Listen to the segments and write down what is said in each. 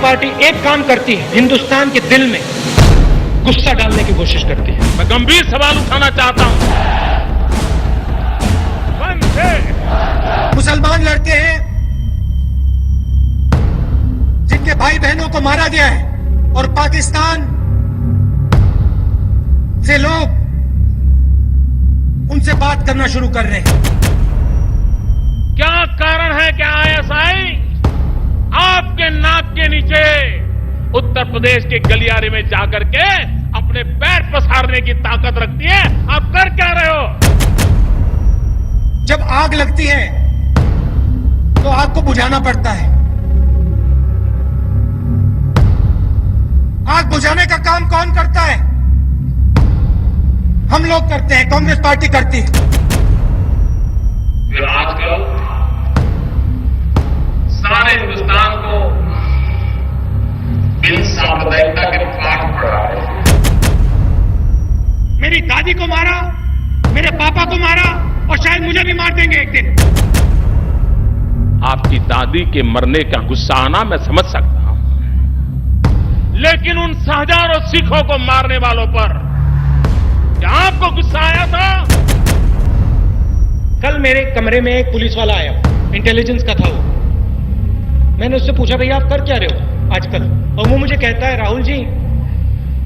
Party एक काम करती है, हिंदुस्तान के दिल में गुस्सा डालने की कोशिश करती है। मैं गंभीर सवाल उठाना चाहता हूं। मुसलमान लड़के हैं जिनके भाई बहनों को मारा गया है और पाकिस्तान से लोग उनसे बात करना शुरू कर रहे हैं। क्या कारण है कि आईएसआई आपके नाक के नीचे उत्तर प्रदेश के गलियारे में जाकर के अपने पैर पसारने की ताकत रखती है? आप कर क्या रहे हो? जब आग लगती है तो आग को बुझाना पड़ता है। आग बुझाने का काम कौन करता है? हम लोग करते हैं, कांग्रेस पार्टी करती है। फिर आजकल सारे हिंदुस्तान को बिन सांप्रदायिकता के पाठ पढ़ा है। मेरी दादी को मारा, मेरे पापा को मारा और शायद मुझे भी मार देंगे एक दिन। आपकी दादी के मरने का गुस्सा आना मैं समझ सकता हूं, लेकिन उन हजारों सिखों को मारने वालों पर क्या आपको गुस्सा आया था? कल मेरे कमरे में एक पुलिस वाला आया, इंटेलिजेंस का था वो। मैंने उससे पूछा, भैया आप कर क्या रहे हो आजकल? और वो मुझे कहता है, राहुल जी,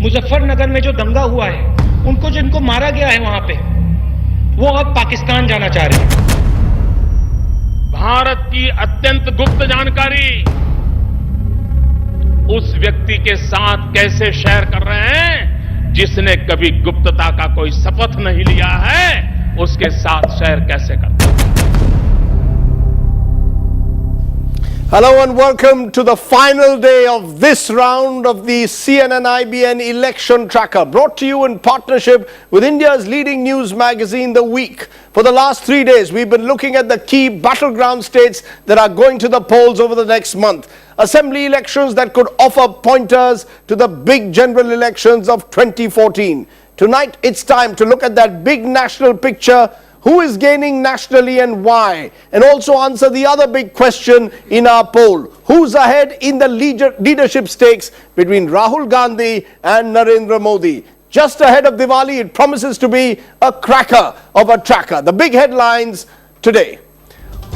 मुजफ्फरनगर में जो दंगा हुआ है, उनको जिनको मारा गया है वहां पे, वो अब पाकिस्तान जाना चाह रहे हैं। भारत की अत्यंत गुप्त जानकारी उस व्यक्ति के साथ कैसे शेयर कर रहे हैं जिसने कभी गुप्तता का कोई शपथ नहीं लिया है, उसके साथ शेयर कैसे करते हैं? Hello and welcome to the final day of this round of the CNN IBN election tracker, brought to you in partnership with India's leading news magazine, The Week. For the last 3 days, we've been looking at the key battleground states that are going to the polls over the next month. Assembly elections that could offer pointers to the big general elections of 2014. Tonight, it's time to look at that big national picture. Who is gaining nationally and why? And also answer the other big question in our poll. Who's ahead in the leadership stakes between Rahul Gandhi and Narendra Modi? Just ahead of Diwali, it promises to be a cracker of a tracker. The big headlines today.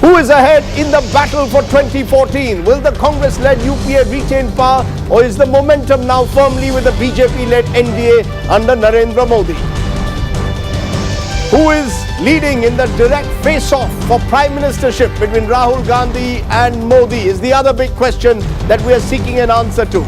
Who is ahead in the battle for 2014? Will the Congress-led UPA retain power, or is the momentum now firmly with the BJP-led NDA under Narendra Modi? Who is leading in the direct face-off for Prime Ministership between Rahul Gandhi and Modi is the other big question that we are seeking an answer to.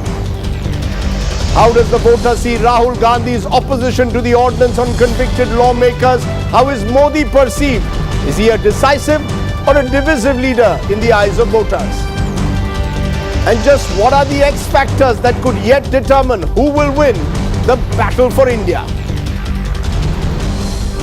How does the voter see Rahul Gandhi's opposition to the ordinance on convicted lawmakers? How is Modi perceived? Is he a decisive or a divisive leader in the eyes of voters? And just what are the X factors that could yet determine who will win the battle for India?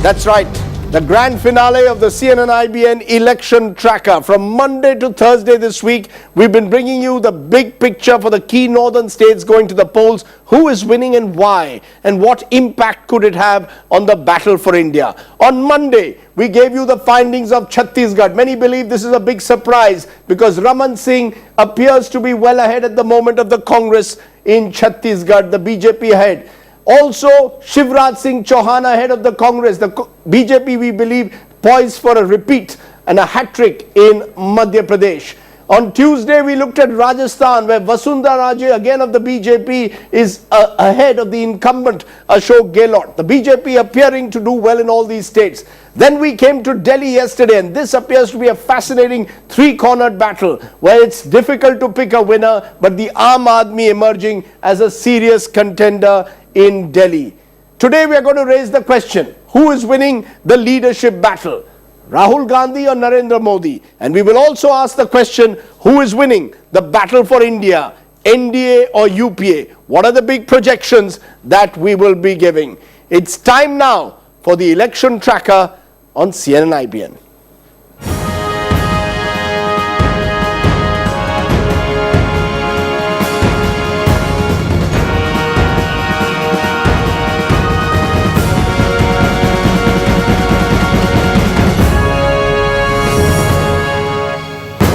That's right, the grand finale of the CNN IBN election tracker. From Monday to Thursday this week, we've been bringing you the big picture for the key northern states going to the polls. Who is winning and why? And what impact could it have on the battle for India? On Monday, we gave you the findings of Chhattisgarh. Many believe this is a big surprise because Raman Singh appears to be well ahead at the moment of the Congress in Chhattisgarh, the BJP head. Also, Shivraj Singh Chauhan ahead of the Congress. The BJP, we believe, poised for a repeat and a hat-trick in Madhya Pradesh. On Tuesday, we looked at Rajasthan, where Vasundhara Raje, again of the BJP, is ahead of the incumbent Ashok Gehlot. The BJP appearing to do well in all these states. Then we came to Delhi yesterday, and this appears to be a fascinating three-cornered battle, where it's difficult to pick a winner, but the Aam Aadmi emerging as a serious contender in Delhi. Today we are going to raise the question, who is winning the leadership battle? Rahul Gandhi or Narendra Modi? And we will also ask the question, who is winning the battle for India? NDA or UPA? What are the big projections that we will be giving? It's time now for the election tracker on CNN IBN.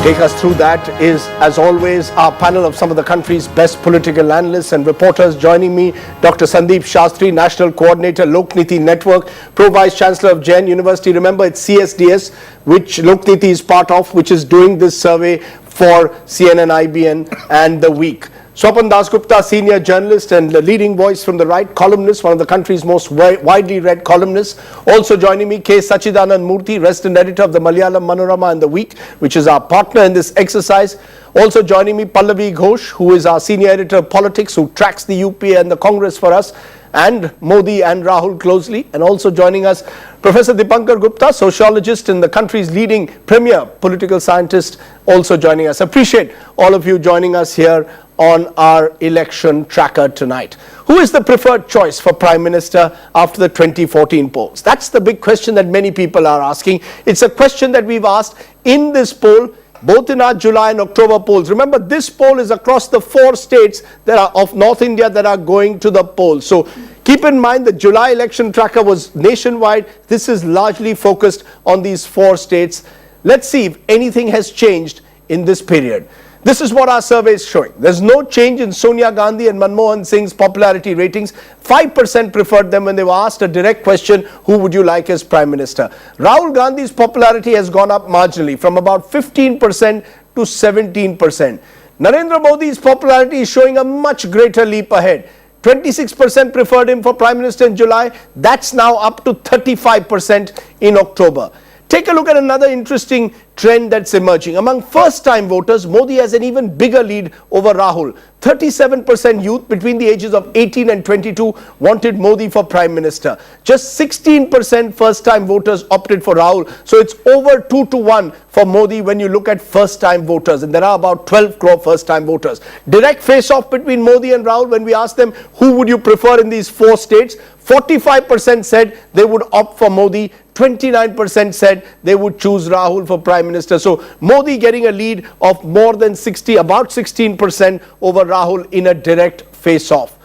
take us through that is, as always, our panel of some of the country's best political analysts and reporters. Joining me, Dr. Sandeep Shastri, National Coordinator, Lokniti Network, Pro Vice Chancellor of Jain University. Remember, it's CSDS, which Lokniti is part of, which is doing this survey for CNN, IBN and The Week. Swapan Dasgupta, senior journalist and the leading voice from the right, columnist, one of the country's most widely read columnists. Also joining me, K. Sachidanand Murthy, resident editor of the Malayalam Manorama and The Week, which is our partner in this exercise. Also joining me, Pallavi Ghosh, who is our senior editor of politics, who tracks the UPA and the Congress for us, and Modi and Rahul closely. And also joining us, Professor Dipankar Gupta, sociologist and the country's leading premier political scientist, also joining us. Appreciate all of you joining us here on our election tracker tonight. Who is the preferred choice for Prime Minister after the 2014 polls? That's the big question that many people are asking. It's a question that we've asked in this poll, both in our July and October polls. Remember, this poll is across the 4 states that are of North India that are going to the polls. So keep in mind the July election tracker was nationwide. This is largely focused on these 4 states. Let's see if anything has changed in this period. This is what our survey is showing. There's no change in Sonia Gandhi and Manmohan Singh's popularity ratings. 5% preferred them when they were asked a direct question, who would you like as Prime Minister? Rahul Gandhi's popularity has gone up marginally from about 15% to 17%. Narendra Modi's popularity is showing a much greater leap ahead. 26% preferred him for Prime Minister in July. That's now up to 35% in October. Take a look at another interesting trend that's emerging. Among first-time voters, Modi has an even bigger lead over Rahul. 37% youth between the ages of 18 and 22 wanted Modi for Prime Minister. Just 16% first-time voters opted for Rahul. So it's over 2 to 1 for Modi when you look at first-time voters. And there are about 12 crore first-time voters. Direct face-off between Modi and Rahul, when we asked them, who would you prefer in these 4 states? 45% said they would opt for Modi. 29% said they would choose Rahul for Prime Minister. So Modi getting a lead of more than about 16% over Rahul in a direct face-off.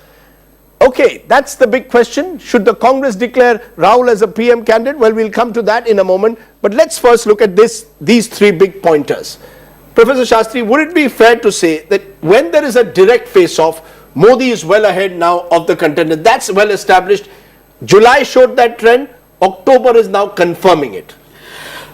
Okay, that's the big question. Should the Congress declare Rahul as a PM candidate? Well, we'll come to that in a moment. But let's first look at these 3 big pointers. Professor Shastri, would it be fair to say that when there is a direct face-off, Modi is well ahead now of the contender? That's well established. July showed that trend. October is now confirming it.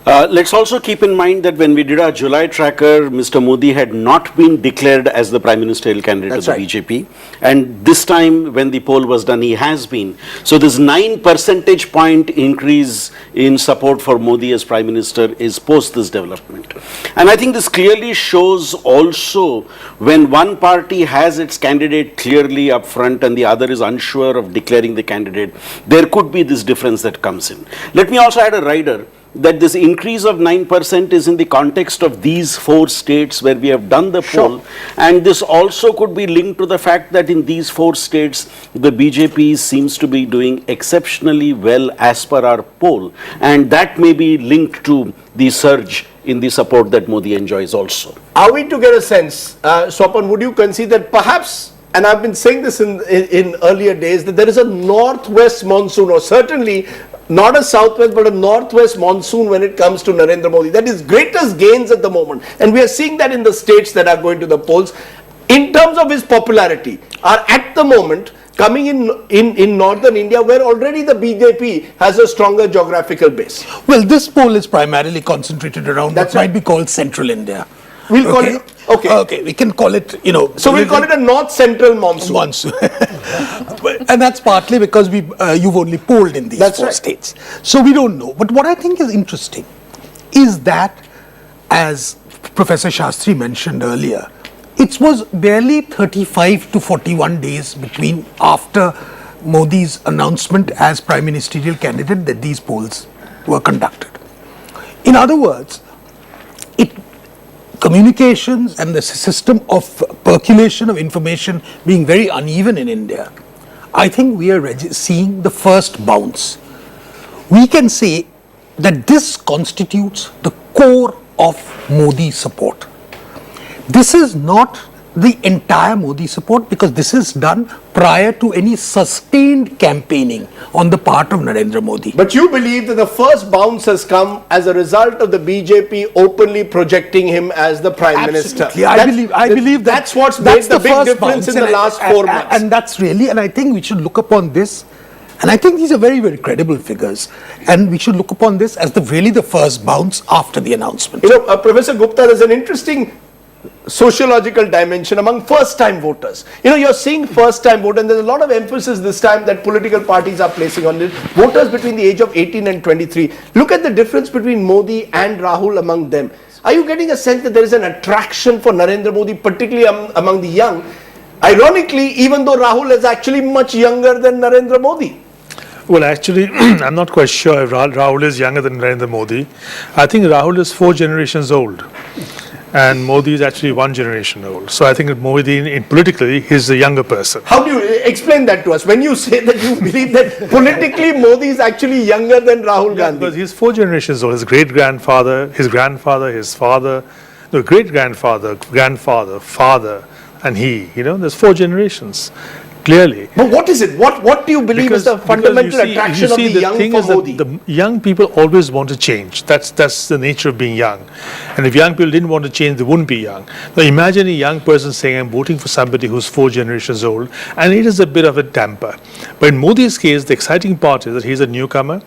Let's also keep in mind that when we did our July tracker, Mr. Modi had not been declared as the prime ministerial candidate of the BJP. And this time when the poll was done, he has been. So this 9 percentage point increase in support for Modi as prime minister is post this development. And I think this clearly shows also when one party has its candidate clearly up front and the other is unsure of declaring the candidate, there could be this difference that comes in. Let me also add a rider that this increase of 9% is in the context of these 4 states where we have done the poll, and this also could be linked to the fact that in these 4 states the BJP seems to be doing exceptionally well as per our poll, and that may be linked to the surge in the support that Modi enjoys also. Are we to get a sense, Swapan, would you concede that perhaps, and I've been saying this in earlier days, that there is a northwest monsoon, or certainly not a southwest but a northwest monsoon when it comes to Narendra Modi? That is greatest gains at the moment, and we are seeing that in the states that are going to the polls. In terms of his popularity, are at the moment coming in northern India, where already the BJP has a stronger geographical base. Well, this poll is primarily concentrated around what might be called central India. We'll call it, okay, we can call it, So we'll call it a north-central monsoon. And that's partly because you've only polled in these 4 states. So we don't know. But what I think is interesting is that, as Professor Shastri mentioned earlier, it was barely 35 to 41 days between after Modi's announcement as prime ministerial candidate that these polls were conducted. In other words, communications and the system of percolation of information being very uneven in India, I think we are seeing the first bounce. We can say that this constitutes the core of Modi support. This is not the entire Modi support, because this is done prior to any sustained campaigning on the part of Narendra Modi. But you believe that the first bounce has come as a result of the BJP openly projecting him as the Prime Minister. Absolutely. I believe that's what's made the big difference in the last 4 months. And that's really, and I think we should look upon this, and I think these are very, very credible figures, and we should look upon this as really the first bounce after the announcement. You know, Professor Gupta, there's an interesting sociological dimension among first-time voters. You know, you're seeing first-time voters, and there's a lot of emphasis this time that political parties are placing on it. Voters between the age of 18 and 23. Look at the difference between Modi and Rahul among them. Are you getting a sense that there is an attraction for Narendra Modi, particularly among the young? Ironically, even though Rahul is actually much younger than Narendra Modi. Well, actually, I'm not quite sure if Rahul is younger than Narendra Modi. I think Rahul is 4 generations old, and Modi is actually 1 generation old. So I think that Modi, politically, he's the younger person. How do you explain that to us? When you say that you believe that politically Modi is actually younger than Rahul Gandhi? Because he's 4 generations old. His great-grandfather, his grandfather, his father, no, great-grandfather, grandfather, father, and he. You know, there's 4 generations. Clearly. But what is it? What do you believe is the fundamental attraction of the young for Modi? The young people always want to change. That's the nature of being young. And if young people didn't want to change, they wouldn't be young. Now imagine a young person saying, I'm voting for somebody who's 4 generations old, and it is a bit of a damper. But in Modi's case, the exciting part is that he's a newcomer,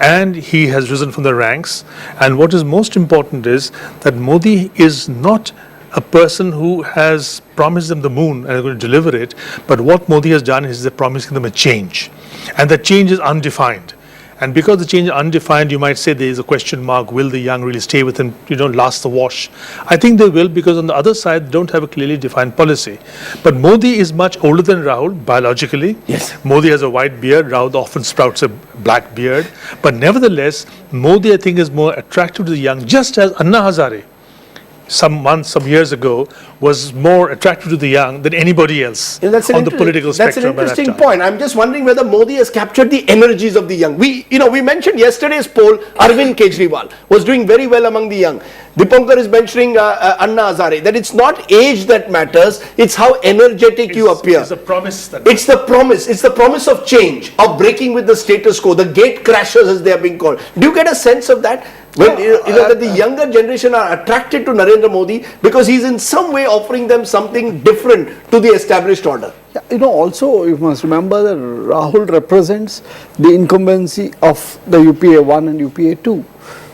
and he has risen from the ranks. And what is most important is that Modi is not a person who has promised them the moon and is going to deliver it, but what Modi has done is promising them a change, and that change is undefined. And because the change is undefined, you might say there is a question mark, will the young really stay with him, last the wash? I think they will, because on the other side, they don't have a clearly defined policy. But Modi is much older than Rahul, biologically. Yes. Modi has a white beard, Rahul often sprouts a black beard. But nevertheless, Modi, I think, is more attractive to the young, just as Anna Hazare, some years ago, was more attractive to the young than anybody else on the political spectrum. That's an interesting point. I'm just wondering whether Modi has captured the energies of the young. We mentioned yesterday's poll, Arvind Kejriwal was doing very well among the young. Dipankar is mentioning Anna Hazare, that it's not age that matters, it's how energetic you appear. It's the promise that It's the promise. It's the promise of change, of breaking with the status quo, the gate crashers as they are being called. Do you get a sense of that? When that the younger generation are attracted to Narendra Modi because he's in some way offering them something different to the established order. Yeah, also you must remember that Rahul represents the incumbency of the UPA 1 and UPA 2,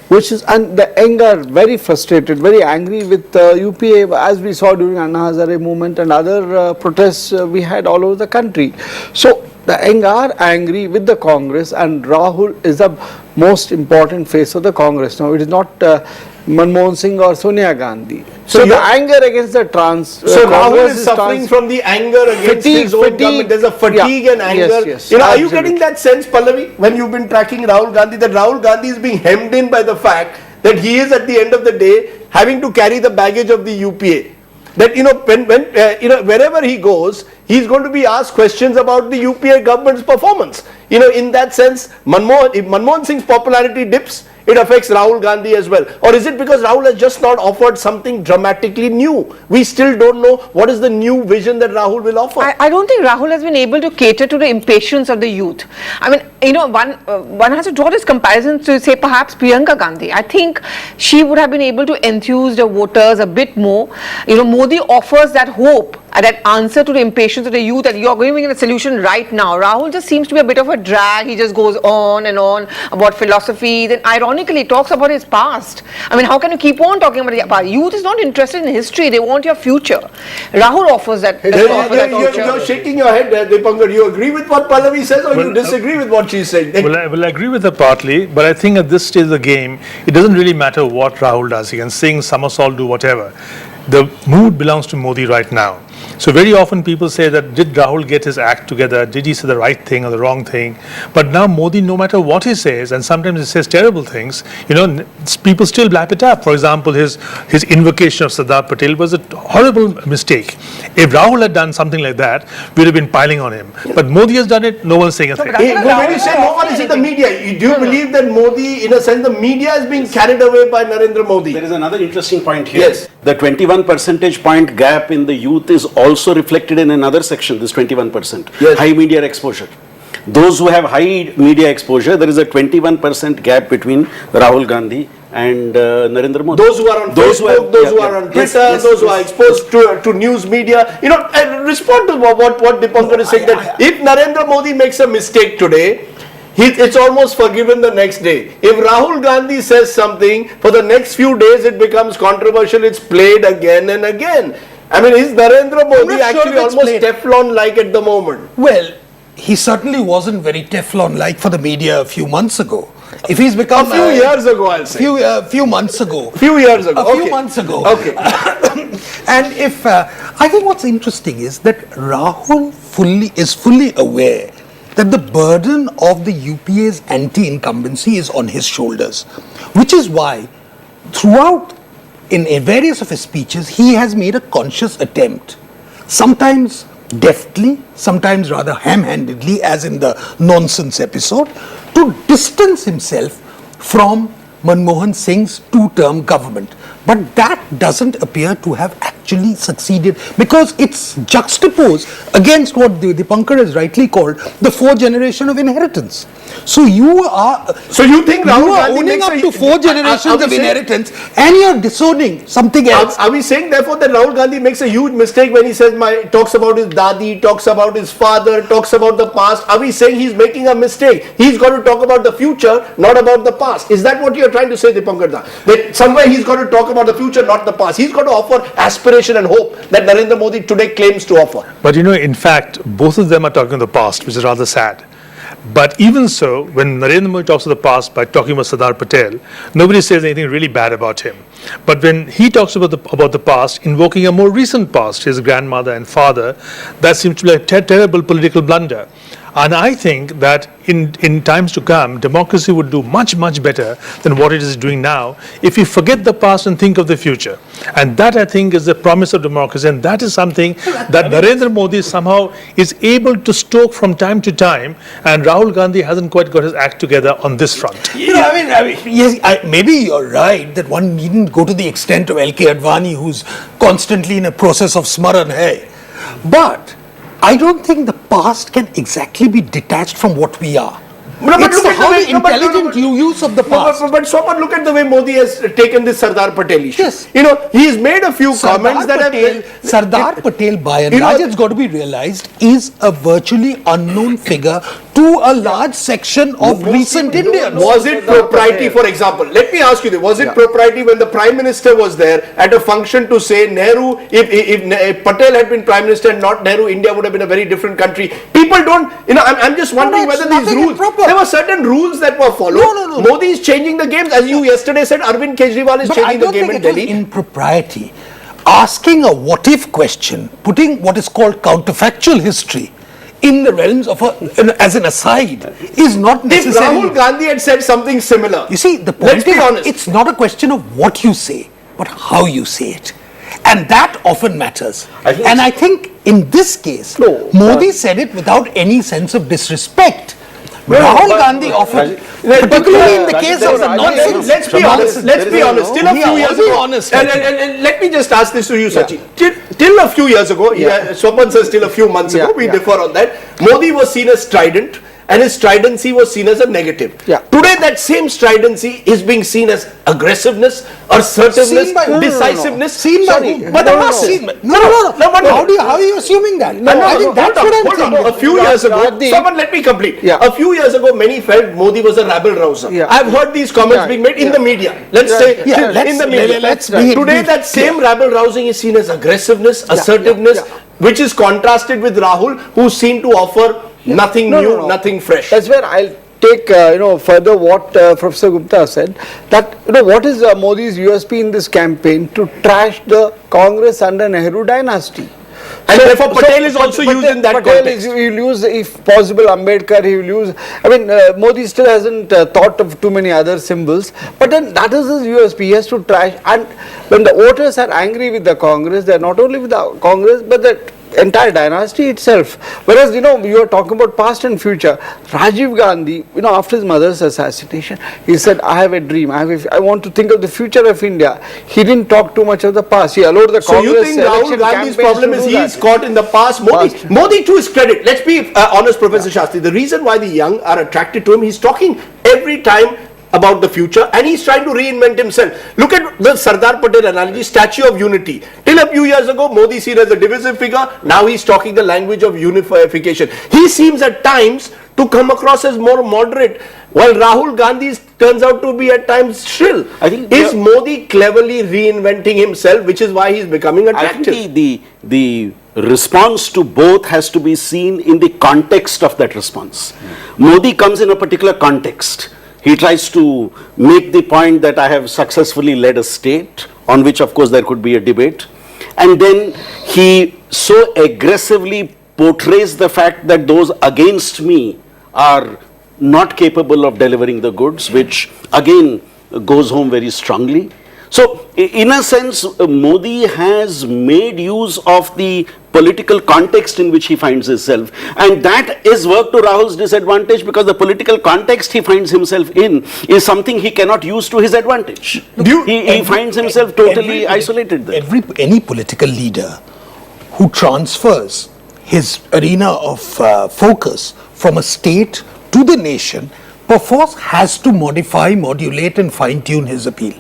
which is, and the young are very frustrated, very angry with UPA, as we saw during Anna Hazare movement and other protests we had all over the country. So the young are angry with the Congress, and Rahul is the most important face of the Congress. Now it is not Manmohan Singh or Sonia Gandhi. So the anger against the So Rahul is suffering from the anger against his own government. There's a fatigue and anger. Yes, are you getting that sense, Pallavi, when you've been tracking Rahul Gandhi, that Rahul Gandhi is being hemmed in by the fact that he is at the end of the day having to carry the baggage of the UPA? That wherever he goes, he's going to be asked questions about the UPA government's performance. In that sense, if Manmohan Singh's popularity dips, it affects Rahul Gandhi as well. Or is it because Rahul has just not offered something dramatically new? We still don't know what is the new vision that Rahul will offer. I don't think Rahul has been able to cater to the impatience of the youth. I mean, one has to draw this comparison to, say, perhaps Priyanka Gandhi. I think she would have been able to enthuse the voters a bit more. Modi offers that hope, that answer to the impatience of the youth, that you are giving a solution right now. Rahul just seems to be a bit of a drag. He just goes on and on about philosophy, then ironically talks about his past. I mean, how can you keep on talking about the past? Youth is not interested in history, they want your future. Rahul offers that. You're shaking your head there, Dipankar. Do you agree with what Pallavi says, or you disagree with what she's saying? Well, I agree with her partly, but I think at this stage of the game, it doesn't really matter what Rahul does. He can sing, somersault, do whatever. The mood belongs to Modi right now. So very often people say that did Rahul get his act together? Did he say the right thing or the wrong thing? But now Modi, no matter what he says, and sometimes he says terrible things, people still lap it up. For example, his invocation of Sardar Patel was a horrible mistake. If Rahul had done something like that, we'd have been piling on him. But Modi has done it, no one's saying a thing. When you say no one is in the media, do you believe that Modi, in a sense, the media is being carried away by Narendra Modi? There is another interesting point here. Yes. The 21 percentage point gap in the youth is also reflected in another section, this 21%. Yes. High media exposure. Those who have high media exposure, there is a 21% gap between Rahul Gandhi and Narendra Modi. Those who are on Facebook, those who are on Twitter, those who are exposed to news media. And respond to what Dipankar is saying, that if Narendra Modi makes a mistake today, it's almost forgiven the next day. If Rahul Gandhi says something, for the next few days it becomes controversial, it's played again and again. I mean, is Narendra Modi actually almost Teflon-like at the moment? Well, he certainly wasn't very Teflon-like for the media a few months ago. If he's become a few years ago, I'll say. Few months ago. Few years ago. A few months ago. Okay. And if I think what's interesting is that Rahul is fully aware that the burden of the UPA's anti-incumbency is on his shoulders, which is why throughout in various of his speeches he has made a conscious attempt, sometimes deftly, sometimes rather ham-handedly, as in the nonsense episode, to distance himself from Manmohan Singh's two-term government. But that doesn't appear to have actually succeeded, because it's juxtaposed against what Dipankar has rightly called the fourth generation of inheritance. So you think Rahul Gandhi owning up to four generations of inheritance and you're disowning something else. Are we saying therefore that Rahul Gandhi makes a huge mistake when he says talks about his dadi, talks about his father, talks about the past? Are we saying he's making a mistake? He's got to talk about the future, not about the past. Is that what you're trying to say, Dipankar da? That somewhere he's got to talk about the future, not the past. He's got to offer aspiration and hope that Narendra Modi today claims to offer. But in fact, both of them are talking of the past, which is rather sad. But even so, when Narendra Modi talks of the past by talking about Sardar Patel, nobody says anything really bad about him. But when he talks about the past, invoking a more recent past, his grandmother and father, that seems to be a terrible political blunder. And I think that in times to come, democracy would do much, much better than what it is doing now if we forget the past and think of the future. And that, I think, is the promise of democracy. And that is something that Narendra Modi somehow is able to stoke from time to time. And Rahul Gandhi hasn't quite got his act together on this front. Yes, maybe you're right that one needn't go to the extent of L.K. Advani, who's constantly in a process of smaran hai. But I don't think the past can exactly be detached from what we are. It's the intelligent use of the past. But someone look at the way Modi has taken this Sardar Patel issue. Yes. He's made a few comments that have... Sardar Patel, by and large, it's got to be realized, is a virtually unknown figure to a large section of recent Indians. Was it propriety, for example? Let me ask you this. Was it propriety when the Prime Minister was there at a function to say Nehru, if Patel had been Prime Minister and not Nehru, India would have been a very different country? People don't, I'm just wondering whether these rules, there were certain rules that were followed. No. Modi is changing the games. As you yesterday said, Arvind Kejriwal is changing the game in Delhi. Impropriety. Asking a what-if question, putting what is called counterfactual history in the realms of as an aside is not necessary. If Rahul Gandhi had said something similar, you see, the point is, it's not a question of what you say, but how you say it. And that often matters. I think in this case, Modi said it without any sense of disrespect. Rahul Gandhi often, particularly in the case of the nonsense. Let's be honest. Still a few years ago, and let me just ask this to you, Sachin. Till a few years ago, Swapan says till a few months ago, we differ on that. Modi was seen as strident, and his stridency was seen as a negative. Today, that same stridency is being seen as aggressiveness, assertiveness, decisiveness. But how are you assuming that? I think that's what I'm saying. A few years ago, someone let me complete. A few years ago, many felt Modi was a rabble rouser. I've heard these comments being made in the media. Let's say in the media. Today, that same rabble rousing is seen as aggressiveness, assertiveness, which is contrasted with Rahul, who's seen to offer nothing new, nothing fresh. That's where I'll take further what Professor Gupta said, that what is Modi's USP in this campaign? To trash the Congress under Nehru dynasty. And therefore Patel is also used in that Patel context. He will use, if possible, Ambedkar, he will use, I mean, Modi still hasn't thought of too many other symbols, but then that is his USP, he has to trash, and when the voters are angry with the Congress, they are not only with the Congress, but the entire dynasty itself. Whereas, you are talking about past and future. Rajiv Gandhi, after his mother's assassination, he said, I have a dream, I want to think of the future of India. He didn't talk too much of the past. He allowed the So Congress you think Rahul Gandhi's problem is he's caught in the past? Modi, to his credit, let's be honest, Professor Shastri, the reason why the young are attracted to him, he's talking every time about the future and he's trying to reinvent himself. Look at the Sardar Patel analogy, Statue of Unity. Till a few years ago, Modi seen as a divisive figure, now he's talking the language of unification. He seems at times to come across as more moderate, while Rahul Gandhi turns out to be at times shrill. I think is Modi cleverly reinventing himself, which is why he's becoming attractive? I think the response to both has to be seen in the context of that response. Modi comes in a particular context. He tries to make the point that I have successfully led a state, on which of course there could be a debate, and then he so aggressively portrays the fact that those against me are not capable of delivering the goods, which again goes home very strongly. So in a sense, Modi has made use of the political context in which he finds himself, and that is worked to Rahul's disadvantage, because the political context he finds himself in is something he cannot use to his advantage. He finds himself totally isolated there. Any political leader who transfers his arena of focus from a state to the nation perforce has to modify, modulate and fine-tune his appeal.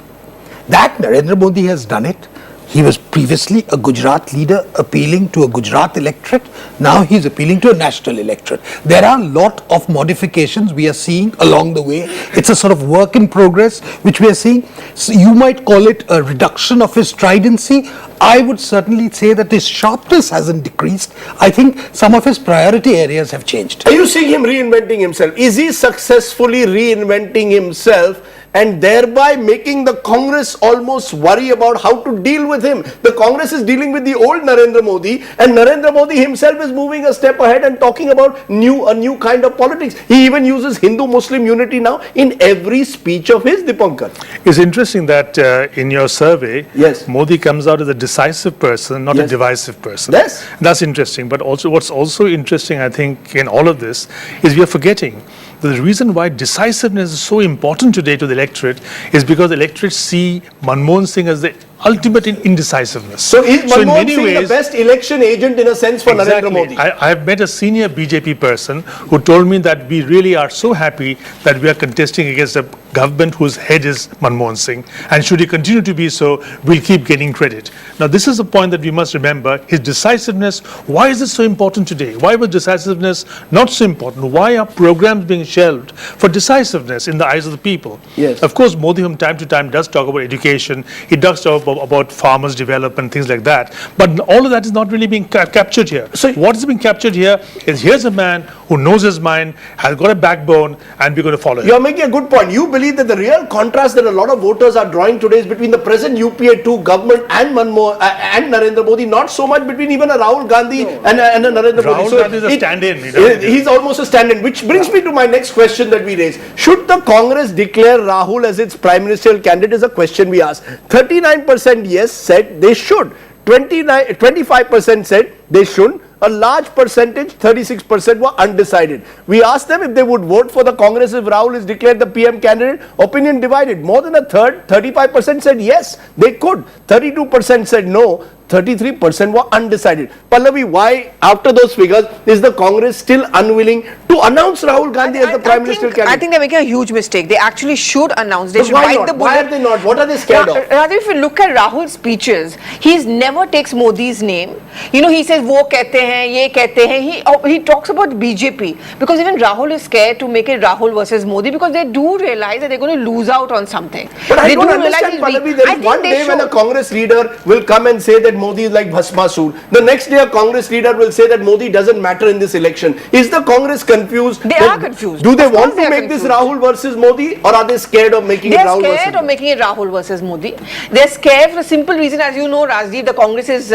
That Narendra Modi has done it. He was previously a Gujarat leader appealing to a Gujarat electorate. Now he's appealing to a national electorate. There are a lot of modifications we are seeing along the way. It's a sort of work in progress which we are seeing. So you might call it a reduction of his stridency. I would certainly say that his sharpness hasn't decreased. I think some of his priority areas have changed. Are you seeing him reinventing himself? Is he successfully reinventing himself and thereby making the Congress almost worry about how to deal with him? The Congress is dealing with the old Narendra Modi, and Narendra Modi himself is moving a step ahead and talking about a new kind of politics. He even uses Hindu-Muslim unity now in every speech of his, Dipankar. It's interesting that in your survey, Yes. Modi comes out as a decisive person, not a divisive person. Yes. That's interesting. But also, what's also interesting, I think, in all of this is we are forgetting that the reason why decisiveness is so important today to the electorate is because the electorate see Manmohan Singh as the ultimate in indecisiveness. So is in Manmohan many Singh the ways, best election agent in a sense for Narendra Modi? I have met a senior BJP person who told me that we really are so happy that we are contesting against a government whose head is Manmohan Singh, and should he continue to be so, we'll keep getting credit. Now this is a point that we must remember, his decisiveness. Why is it so important today? Why was decisiveness not so important? Why are programs being shelved for decisiveness in the eyes of the people? Yes. Of course, Modi from time to time does talk about education, he does talk about farmers' development, things like that. But all of that is not really being captured here. So what is being captured here is, here's a man who knows his mind, has got a backbone, and we're going to follow him. You're making a good point. You believe that the real contrast that a lot of voters are drawing today is between the present UPA 2 government and Narendra Modi, not so much between even a Rahul Gandhi and a Narendra Modi. Rahul Gandhi is a stand-in. He's almost a stand-in, which brings me to my next question that we raise. Should the Congress declare Rahul as its prime ministerial candidate is a question we ask. 39% yes said they should. 25% said they shouldn't. A large percentage, 36%, were undecided. We asked them if they would vote for the Congress if Rahul is declared the PM candidate. Opinion divided. More than a third, 35% said yes, they could. 32% said no. 33% were undecided. Pallavi, why after those figures is the Congress still unwilling to announce Rahul Gandhi as the prime ministerial candidate? I think they're making a huge mistake. They actually should announce. They But should why bite not? the bullet. Why are they not? What are they scared of? Rather, if you look at Rahul's speeches, he never takes Modi's name. You know, he says, "वो कहते हैं, ये कहते हैं." He talks about BJP, because even Rahul is scared to make it Rahul versus Modi, because they do realize that they're going to lose out on something. But I They don't do understand, realize Pallavi, I there is think one they day when a should. Congress leader will come and say that Modi is like Bhasmasur. The next day a Congress leader will say that Modi doesn't matter in this election. Is the Congress confused? They are confused. Do they Of course want they to are make this confused. Rahul versus Modi, or are they scared of making it They're Rahul versus scared of Modi? making it Rahul versus Modi. They're scared for a simple reason, as you know, Rajdeep, the Congress is,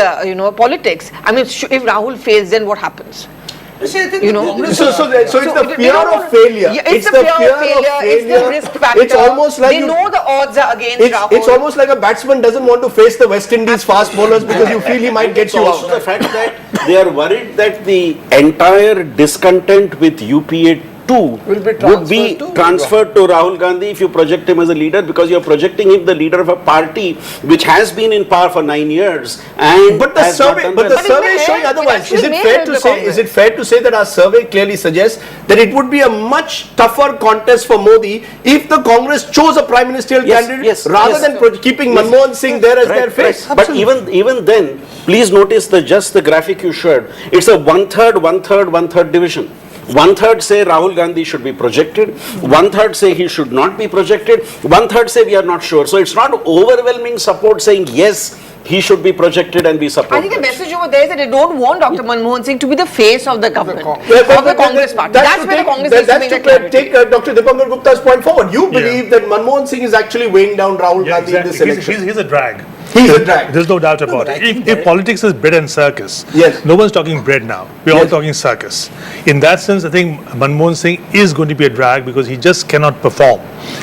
politics. I mean, if Rahul fails, then what happens? You know, So it's the they fear don't of want- failure. Yeah, it's the fear of failure. It's the risk factor. It's almost like they know the odds are against Rahul. it's almost like a batsman doesn't want to face the West Indies fast bowlers because you feel he might get you Also out. the fact that they are worried that the entire discontent with UPA 2 would be transferred to Rahul Gandhi if you project him as a leader, because you are projecting him the leader of a party which has been in power for 9 years and But the has not survey, done but the well. survey is may showing help. It otherwise. Is actually it may fair help to the say? Congress. Is it fair to say that our survey clearly suggests that it would be a much tougher contest for Modi if the Congress chose a prime ministerial Yes, candidate yes, rather yes. than keeping Manmohan Singh there as their face? But even then, please notice the graphic you showed. It's a one-third division. One-third say Rahul Gandhi should be projected, one-third say he should not be projected, one-third say we are not sure. So it's not overwhelming support saying yes, he should be projected and we support I think the that. message over there is that they don't want Dr. Manmohan Singh to be the face of the government, Yeah, of the Congress party. That's where the Congress needs to make that clarity. Take Dr. Dipankar Gupta's point forward. You believe that Manmohan Singh is actually weighing down Rahul Yeah, Gandhi in this exactly. election. He's a drag. He's a drag. There's no doubt about it. If politics is bread and circus, Yes. no one's talking bread now. We're all talking circus. In that sense, I think Manmohan Singh is going to be a drag because he just cannot perform.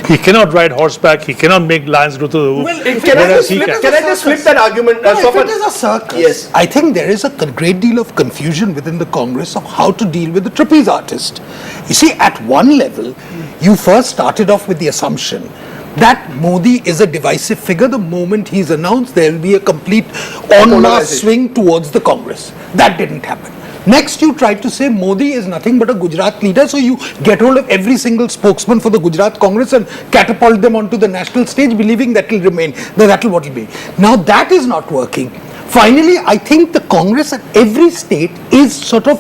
He cannot ride horseback. He cannot make lions go to the roof. Can I a just flip that argument? No, if Sopan? it is a circus, Yes. I think there is a great deal of confusion within the Congress of how to deal with the trapeze artist. You see, at one level, you first started off with the assumption that Modi is a divisive figure. The moment he's announced, there will be a complete en masse swing towards the Congress. That didn't happen. Next, you tried to say Modi is nothing but a Gujarat leader, so you get hold of every single spokesman for the Gujarat Congress and catapult them onto the national stage, believing that will remain, that will what will be. Now that is not working. Finally, I think the Congress at every state is sort of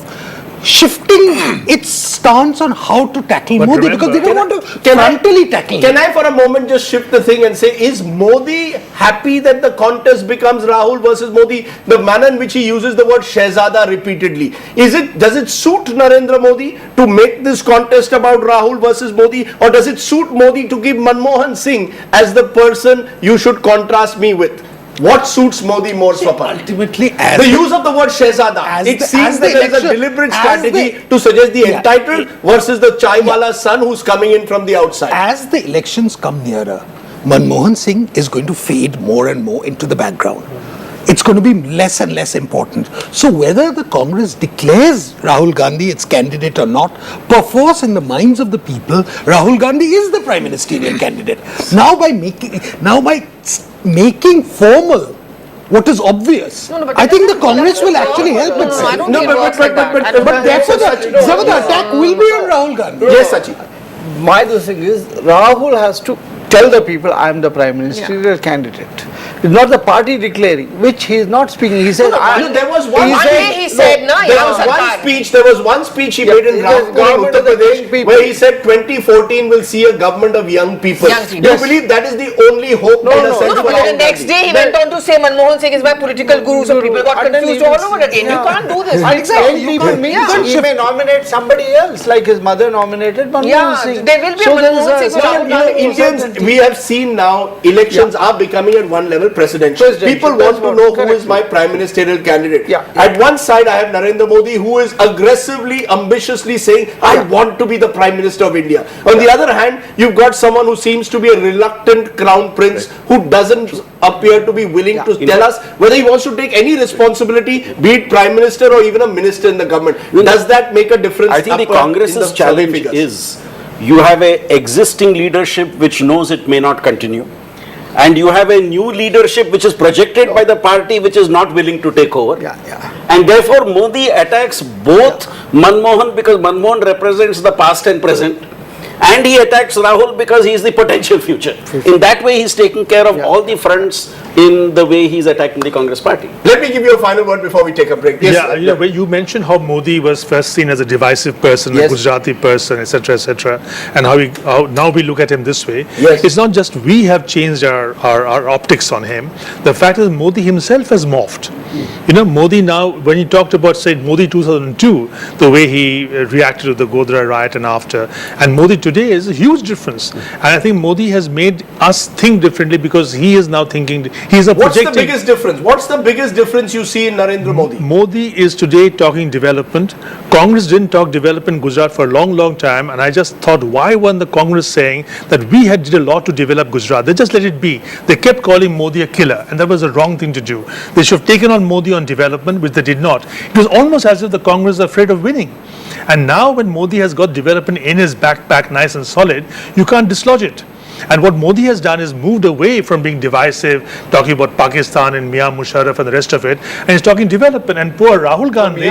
shifting its stance on how to tackle But Modi, remember- because they don't want to Can I- frontally tackle Can him. I for a moment just shift the thing and say, is Modi happy that the contest becomes Rahul versus Modi? The manner in which he uses the word Shehzada repeatedly. Does it suit Narendra Modi to make this contest about Rahul versus Modi, or does it suit Modi to give Manmohan Singh as the person you should contrast me with? What suits Modi more, Swapan? Ultimately, as The use of the word Shehzada. It seems that there is a deliberate strategy to suggest the entitled versus the chaiwala's son who's coming in from the outside. as the elections come nearer, Manmohan Singh is going to fade more and more into the background. It's going to be less and less important. So whether the Congress declares Rahul Gandhi its candidate or not, perforce in the minds of the people, Rahul Gandhi is the prime ministerial candidate. Now by making formal what is obvious, No, but I think the that's- Congress will that's actually wrong. help No, itself. I don't think it works like that. I don't But think therefore, it works. the attack will be on Rahul Gandhi. Yes, Sachin. My thing is, Rahul has to tell the people, I am the prime ministerial candidate. It's not the party declaring, which he is not speaking. He said, There was one He said, no, there yeah, was one Sarkar. speech. There was one speech he made in it is Rampur, government Uttar of the Pradesh, young people. where he said 2014 will see a government of young people. Young people. Do you Yes. believe that is the only hope in a sense No, for but then Rahul the next Gandhi? day he went on to say Manmohan Singh is my political guru, so people got And then confused he all was- over again. You can't do this. Exactly. People mean he may nominate somebody else, like his mother nominated Manmohan Yeah, Singh. there will be a So there is Manmohan Singh some without You know, kind of Indians, uncertainty. we have seen now elections are becoming at one level presidential. People want that's to what- know who correct. is my prime ministerial candidate. Yeah. At one side, I have Narendra Modi, who is aggressively, ambitiously saying, I want to be the prime minister of India. On the other hand, you've got someone who seems to be a reluctant crown prince who doesn't appear to be willing to tell us whether he wants to take any responsibility, be it prime minister or even a minister in the government. Does that make a difference? I think the upper in Congress's the survey challenge figures? is you have a existing leadership which knows it may not continue, and you have a new leadership which is projected by the party which is not willing to take over. And therefore Modi attacks both Manmohan, because Manmohan represents the past and present, And he attacks Rahul because he is the potential future. In that way, he's taking care of all the fronts in the way he's attacking the Congress party. Let me give you a final word before we take a break. Yes, Yeah, you mentioned how Modi was first seen as a divisive person, Yes. a Gujarati person, etc., and how now we look at him this way. Yes. It's not just we have changed our optics on him. The fact is Modi himself has morphed. Modi now, when he talked about, say, Modi 2002, the way he reacted to the Godhra riot and after, and Modi today is a huge difference. And I think Modi has made us think differently because he is now thinking, he's a what's the projecting. biggest difference? What's the biggest difference you see in Narendra Modi? Modi is today talking development. Congress didn't talk development in Gujarat for a long, long time, and I just thought, why weren't the Congress saying that we had did a lot to develop Gujarat? They just let it be. They kept calling Modi a killer, and that was the wrong thing to do. They should have taken on Modi on development, which they did not. It was almost as if the Congress was afraid of winning. And now when Modi has got development in his backpack, nice and solid, you can't dislodge it. And what Modi has done is moved away from being divisive, talking about Pakistan and Mia Musharraf and the rest of it, and he's talking development. And poor Rahul Gandhi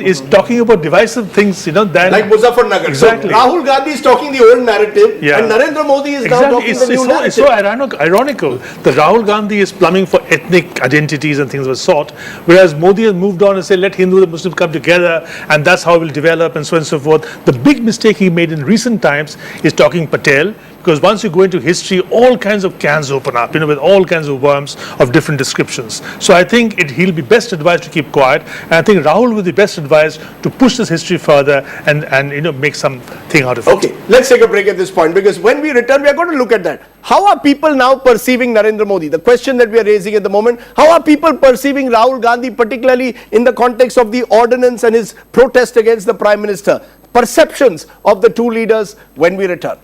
is talking about divisive things, than Like Muzaffarnagar. Exactly. So Rahul Gandhi is talking the old narrative, Yeah. and Narendra Modi is now talking the new narrative. It's so ironical that Rahul Gandhi is plumbing for ethnic identities and things of the sort, whereas Modi has moved on and said, let Hindu and Muslim come together, and that's how we'll develop, and so on and so forth. The big mistake he made in recent times is talking Patel, because once you go into history, all kinds of cans open up, with all kinds of worms of different descriptions. So I think he'll be best advised to keep quiet, and I think Rahul will be best advised to push this history further and make something out of it. Okay, let's take a break at this point, because when we return, we are going to look at that. How are people now perceiving Narendra Modi? The question that we are raising at the moment, how are people perceiving Rahul Gandhi, particularly in the context of the ordinance and his protest against the Prime Minister? Perceptions of the two leaders when we return.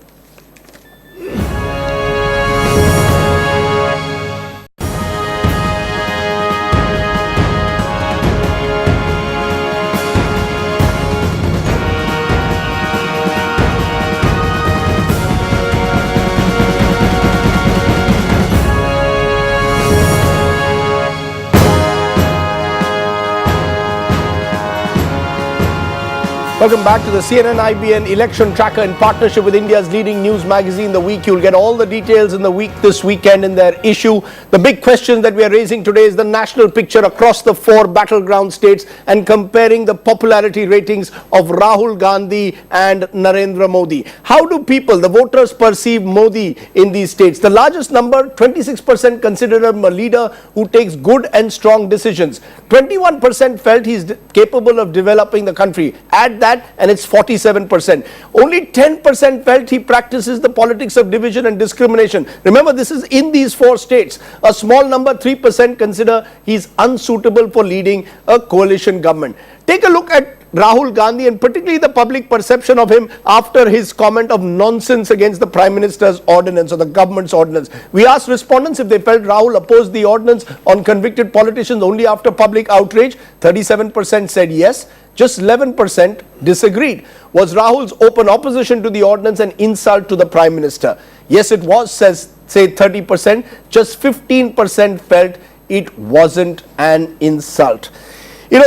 Welcome back to the CNN IBN election tracker in partnership with India's leading news magazine, The Week. You'll get all the details in The Week this weekend in their issue. The big question that we are raising today is the national picture across the 4 battleground states and comparing the popularity ratings of Rahul Gandhi and Narendra Modi. How do people, the voters, perceive Modi in these states? The largest number, 26%, consider him a leader who takes good and strong decisions. 21% felt he's capable of developing the country. Add that and it's 47%. Only 10% felt he practices the politics of division and discrimination. Remember, this is in these 4 states. A small number, 3%, consider he's unsuitable for leading a coalition government. Take a look at Rahul Gandhi and particularly the public perception of him after his comment of nonsense against the Prime Minister's ordinance or the government's ordinance. We asked respondents if they felt Rahul opposed the ordinance on convicted politicians only after public outrage. 37% said yes. Just 11% disagreed. Was Rahul's open opposition to the ordinance an insult to the Prime Minister? Yes, it was, says, say 30%. Just 15% felt it wasn't an insult.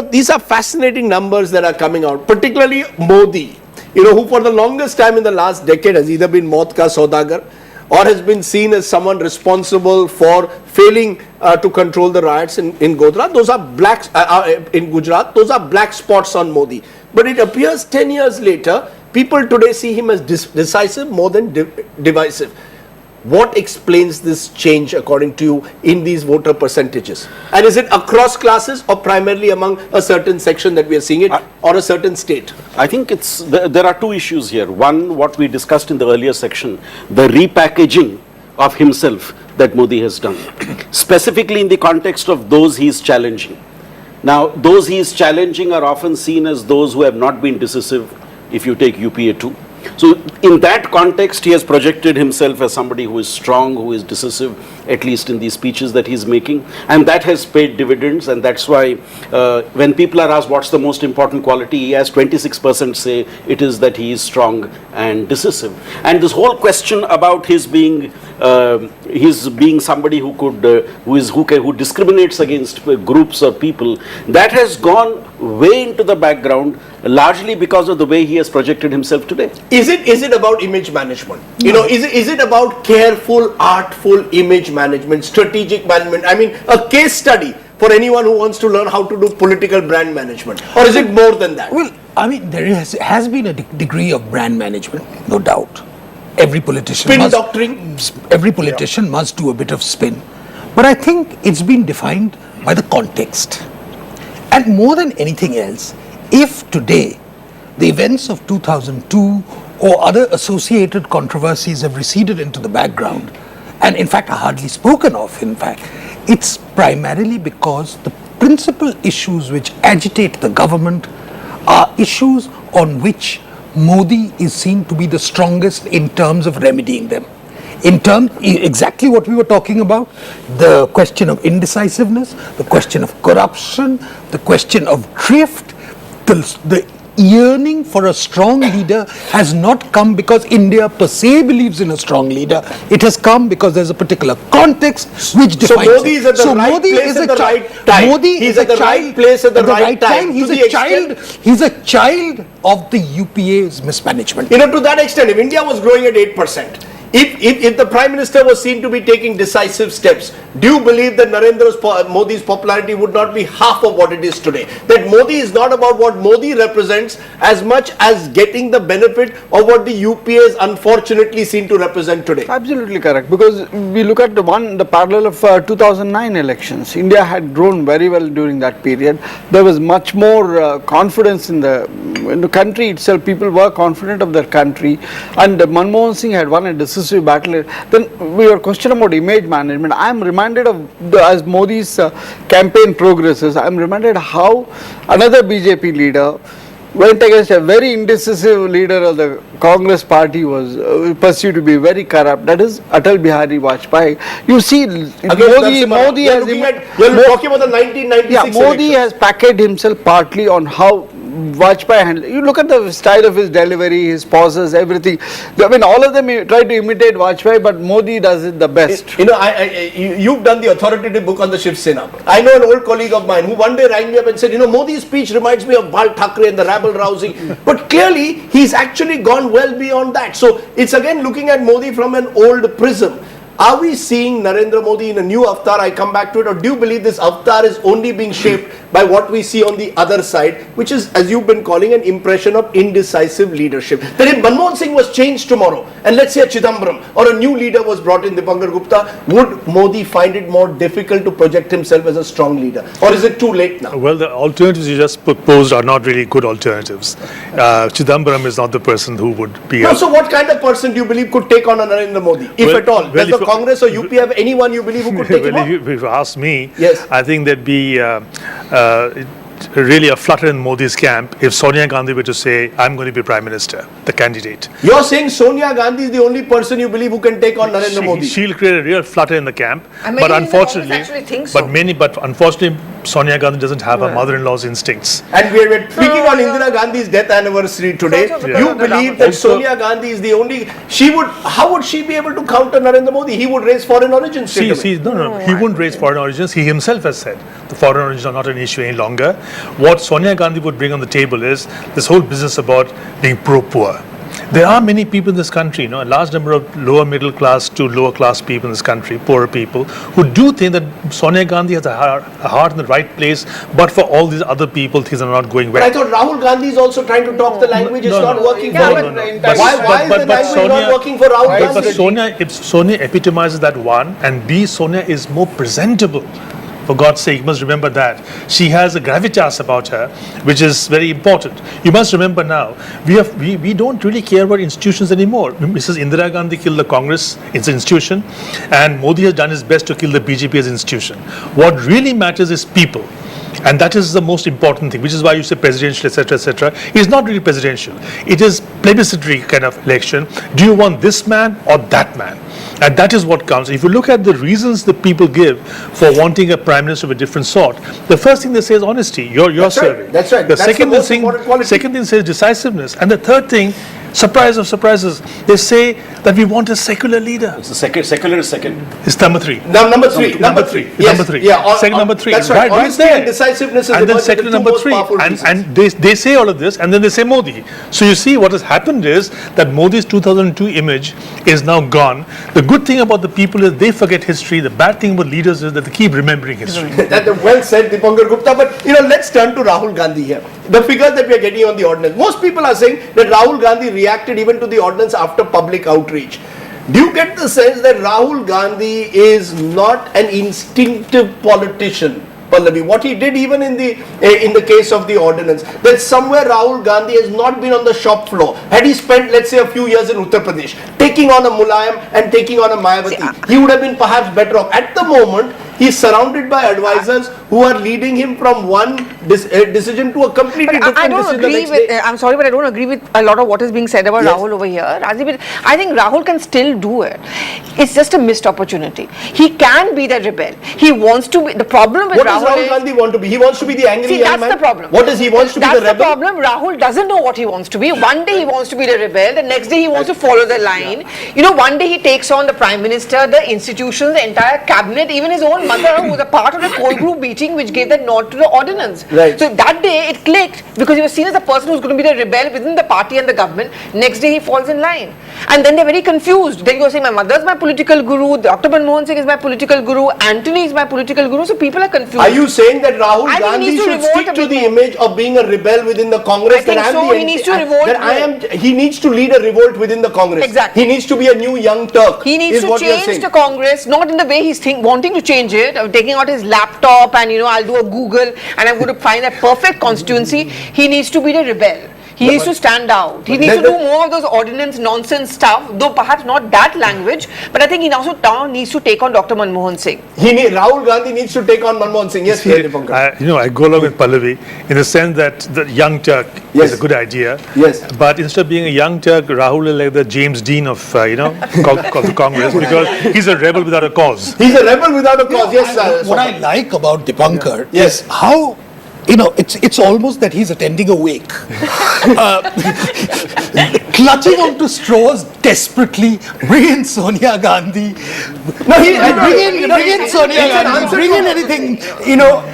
These are fascinating numbers that are coming out, particularly Modi, who for the longest time in the last decade has either been Maut ka Saudagar or has been seen as someone responsible for failing to control the riots in Godhra. Those are in Gujarat. Those are black spots on Modi. But it appears 10 years later, people today see him as decisive more than divisive. What explains this change, according to you, in these voter percentages? And is it across classes or primarily among a certain section that we are seeing it, or a certain state? I think there are 2 issues here. One, what we discussed in the earlier section, the repackaging of himself that Modi has done, specifically in the context of those he is challenging. Now, those he is challenging are often seen as those who have not been decisive, if you take UPA 2. So in that context, he has projected himself as somebody who is strong, who is decisive, at least in these speeches that he's making. And that has paid dividends. And that's why when people are asked what's the most important quality, he has 26% say it is that he is strong and decisive. And this whole question about his being somebody who discriminates against groups or people, that has gone way into the background largely because of the way he has projected himself today. Is it about image management? You know, is it about careful, artful image management, strategic management? I mean, a case study for anyone who wants to learn how to do political brand management, or is it more than that? Well, I mean, there has been a degree of brand management, no doubt. Every politician Spin doctoring? Every politician must do a bit of spin. But I think it's been defined by the context. And more than anything else, if today the events of 2002 or other associated controversies have receded into the background, and in fact are hardly spoken of, in fact, it's primarily because the principal issues which agitate the government are issues on which Modi is seen to be the strongest in terms of remedying them. In terms, exactly what we were talking about, the question of indecisiveness, the question of corruption, the question of drift, the yearning for a strong leader has not come because India per se believes in a strong leader. It has come because there's a particular context which defines so Modi is at the right place at the right time. Modi He's is at the right place at the right time. He's a child. He's a child of the UPA's mismanagement. You know, to that extent, if India was growing at 8%, if the Prime Minister was seen to be taking decisive steps, do you believe that Narendra Modi's popularity would not be half of what it is today? That Modi is not about what Modi represents as much as getting the benefit of what the UPA is unfortunately seen to represent today? Absolutely correct, because we look at the parallel of 2009 elections. India had grown very well during that period. There was much more confidence in the country itself. People were confident of their country, and Manmohan Singh had won a decisive battle. Then we were questioning about image management. I am reminded of as Modi's campaign progresses, I am reminded how another BJP leader went against a very indecisive leader of the Congress party, was perceived to be very corrupt. That is Atal Bihari Vajpayee. You see, Modi has... You're talking about the 1996 Modi has packaged himself partly on how Vajpayee handled. You look at the style of his delivery, his pauses, everything. I mean, all of them try to imitate Vajpayee, but Modi does it the best. You know, you've done the authoritative book on the Shiv Sena. I know an old colleague of mine who one day rang me up and said, you know, Modi's speech reminds me of Bal Thackeray and the rabble-rousing. But clearly, he's actually gone well beyond that. So, it's again looking at Modi from an old prism. Are we seeing Narendra Modi in a new avatar? I come back to it. Or do you believe this avatar is only being shaped by what we see on the other side, which is, as you've been calling, an impression of indecisive leadership? That if Manmohan Singh was changed tomorrow, and let's say a Chidambaram or a new leader was brought in, Dipankar Gupta, would Modi find it more difficult to project himself as a strong leader? Or is it too late now? Well, the alternatives you just proposed are not really good alternatives. Chidambaram is not the person who would be... So what kind of person do you believe could take on a Narendra Modi, if at all? Does the Congress or UP have anyone you believe who could take him on? If you ask me, yes. I think there'd be really a flutter in Modi's camp if Sonia Gandhi were to say, I'm going to be Prime Minister, the candidate. You're saying Sonia Gandhi is the only person you believe who can take on Narendra Modi? She'll create a real flutter in the camp. But unfortunately, unfortunately, Sonia Gandhi doesn't have her mother-in-law's instincts. And we're speaking on Indira Gandhi's death anniversary today. You believe that Sonia Gandhi is the only... How would she be able to counter Narendra Modi? He would raise foreign origins. He wouldn't raise foreign origins. He himself has said the foreign origins are not an issue any longer. What Sonia Gandhi would bring on the table is this whole business about being pro-poor. There are many people in this country, a large number of lower middle class to lower class people in this country, poorer people, who do think that Sonia Gandhi has a heart in the right place, but for all these other people, things are not going well. But I thought Rahul Gandhi is also trying to talk the language. It's not working for him. Why is the language not working for Rahul Gandhi? If Sonia epitomizes that one, and B, Sonia is more presentable. For God's sake, you must remember that. She has a gravitas about her, which is very important. You must remember now, we don't really care about institutions anymore. Mrs. Indira Gandhi killed the Congress, it's an institution, and Modi has done his best to kill the BJP as an institution. What really matters is people. And that is the most important thing, which is why you say presidential, etc., etc. It's not really presidential. It is plebiscitary kind of election. Do you want this man or that man? And that is what counts. If you look at the reasons the people give for wanting a prime minister of a different sort, the first thing they say is honesty. You're serving. That's right. The second thing says decisiveness. And the third thing surprise of surprises, they say that we want a secular leader. It's the secular is second. It's number three. Number three. Yes. Number three. Yeah. Second number three. That's right. Right Honesty there. and decisiveness is And then emerging second the two number most three. powerful And reasons. they say all of this, and then they say Modi. So you see what has happened is that Modi's 2002 image is now gone. The good thing about the people is they forget history. The bad thing about leaders is that they keep remembering history. Well said, Dipankar Gupta. But let's turn to Rahul Gandhi here. The figures that we are getting on the ordinance. Most people are saying that Rahul Gandhi reacted even to the ordinance after public outreach. Do you get the sense that Rahul Gandhi is not an instinctive politician? Pallavi, what he did even in the case of the ordinance, that somewhere Rahul Gandhi has not been on the shop floor. Had he spent, let's say, a few years in Uttar Pradesh, taking on a Mulayam and taking on a Mayawati, he would have been perhaps better off. At the moment, he is surrounded by advisors who are leading him from one decision to a completely different I don't decision agree the next with, day. I'm sorry, but I don't agree with a lot of what is being said about Yes. Rahul over here. Rajiv, I think Rahul can still do it. It's just a missed opportunity. He can be the rebel. He wants to be. The problem with What does Rahul Rahul is, Gandhi want to be? He wants to be the angry see, young that's man. the problem. What does he wants to be? That's The rebel? problem. Rahul doesn't know what he wants to be. One day he wants to be the rebel. The next day he wants to follow the line. One day he takes on the prime minister, the institutions, the entire cabinet, even his own mother, who was a part of the core group meeting which gave that nod to the ordinance. Right. So that day it clicked because he was seen as a person who's going to be the rebel within the party and the government. Next day he falls in line. And then they're very confused. Then you're saying my mother's my political guru, Dr. Manmohan Singh is my political guru, Antony is my political guru. So people are confused. Are you saying that Rahul I think he Gandhi needs to should revolt stick a to bit the more. image of being a rebel within the Congress? I think that so. He needs to revolt that he needs to lead a revolt within the Congress. Exactly. He needs to be a new young Turk. He needs is to what you're change saying. the Congress, not in the way he's wanting to change it, of taking out his laptop and I'll do a Google and I'm going to find a perfect constituency. He needs to be the rebel. He needs to stand out. He needs to do more of those ordinance nonsense stuff, though perhaps not that language. But I think he also needs to take on Dr. Manmohan Singh. Rahul Gandhi needs to take on Manmohan Singh. Yes, Dipankar. I go along with Pallavi in the sense that the young Turk is a good idea. Yes. But instead of being a young Turk, Rahul is like the James Dean of the Congress because he's a rebel without a cause. He's a rebel without a cause. Yes, What I like about Dipankar Yes. is how it's almost that he's attending a wake, clutching onto straws desperately. Bring in Sonia Gandhi. Bring in Sonia Gandhi. Bring in anything,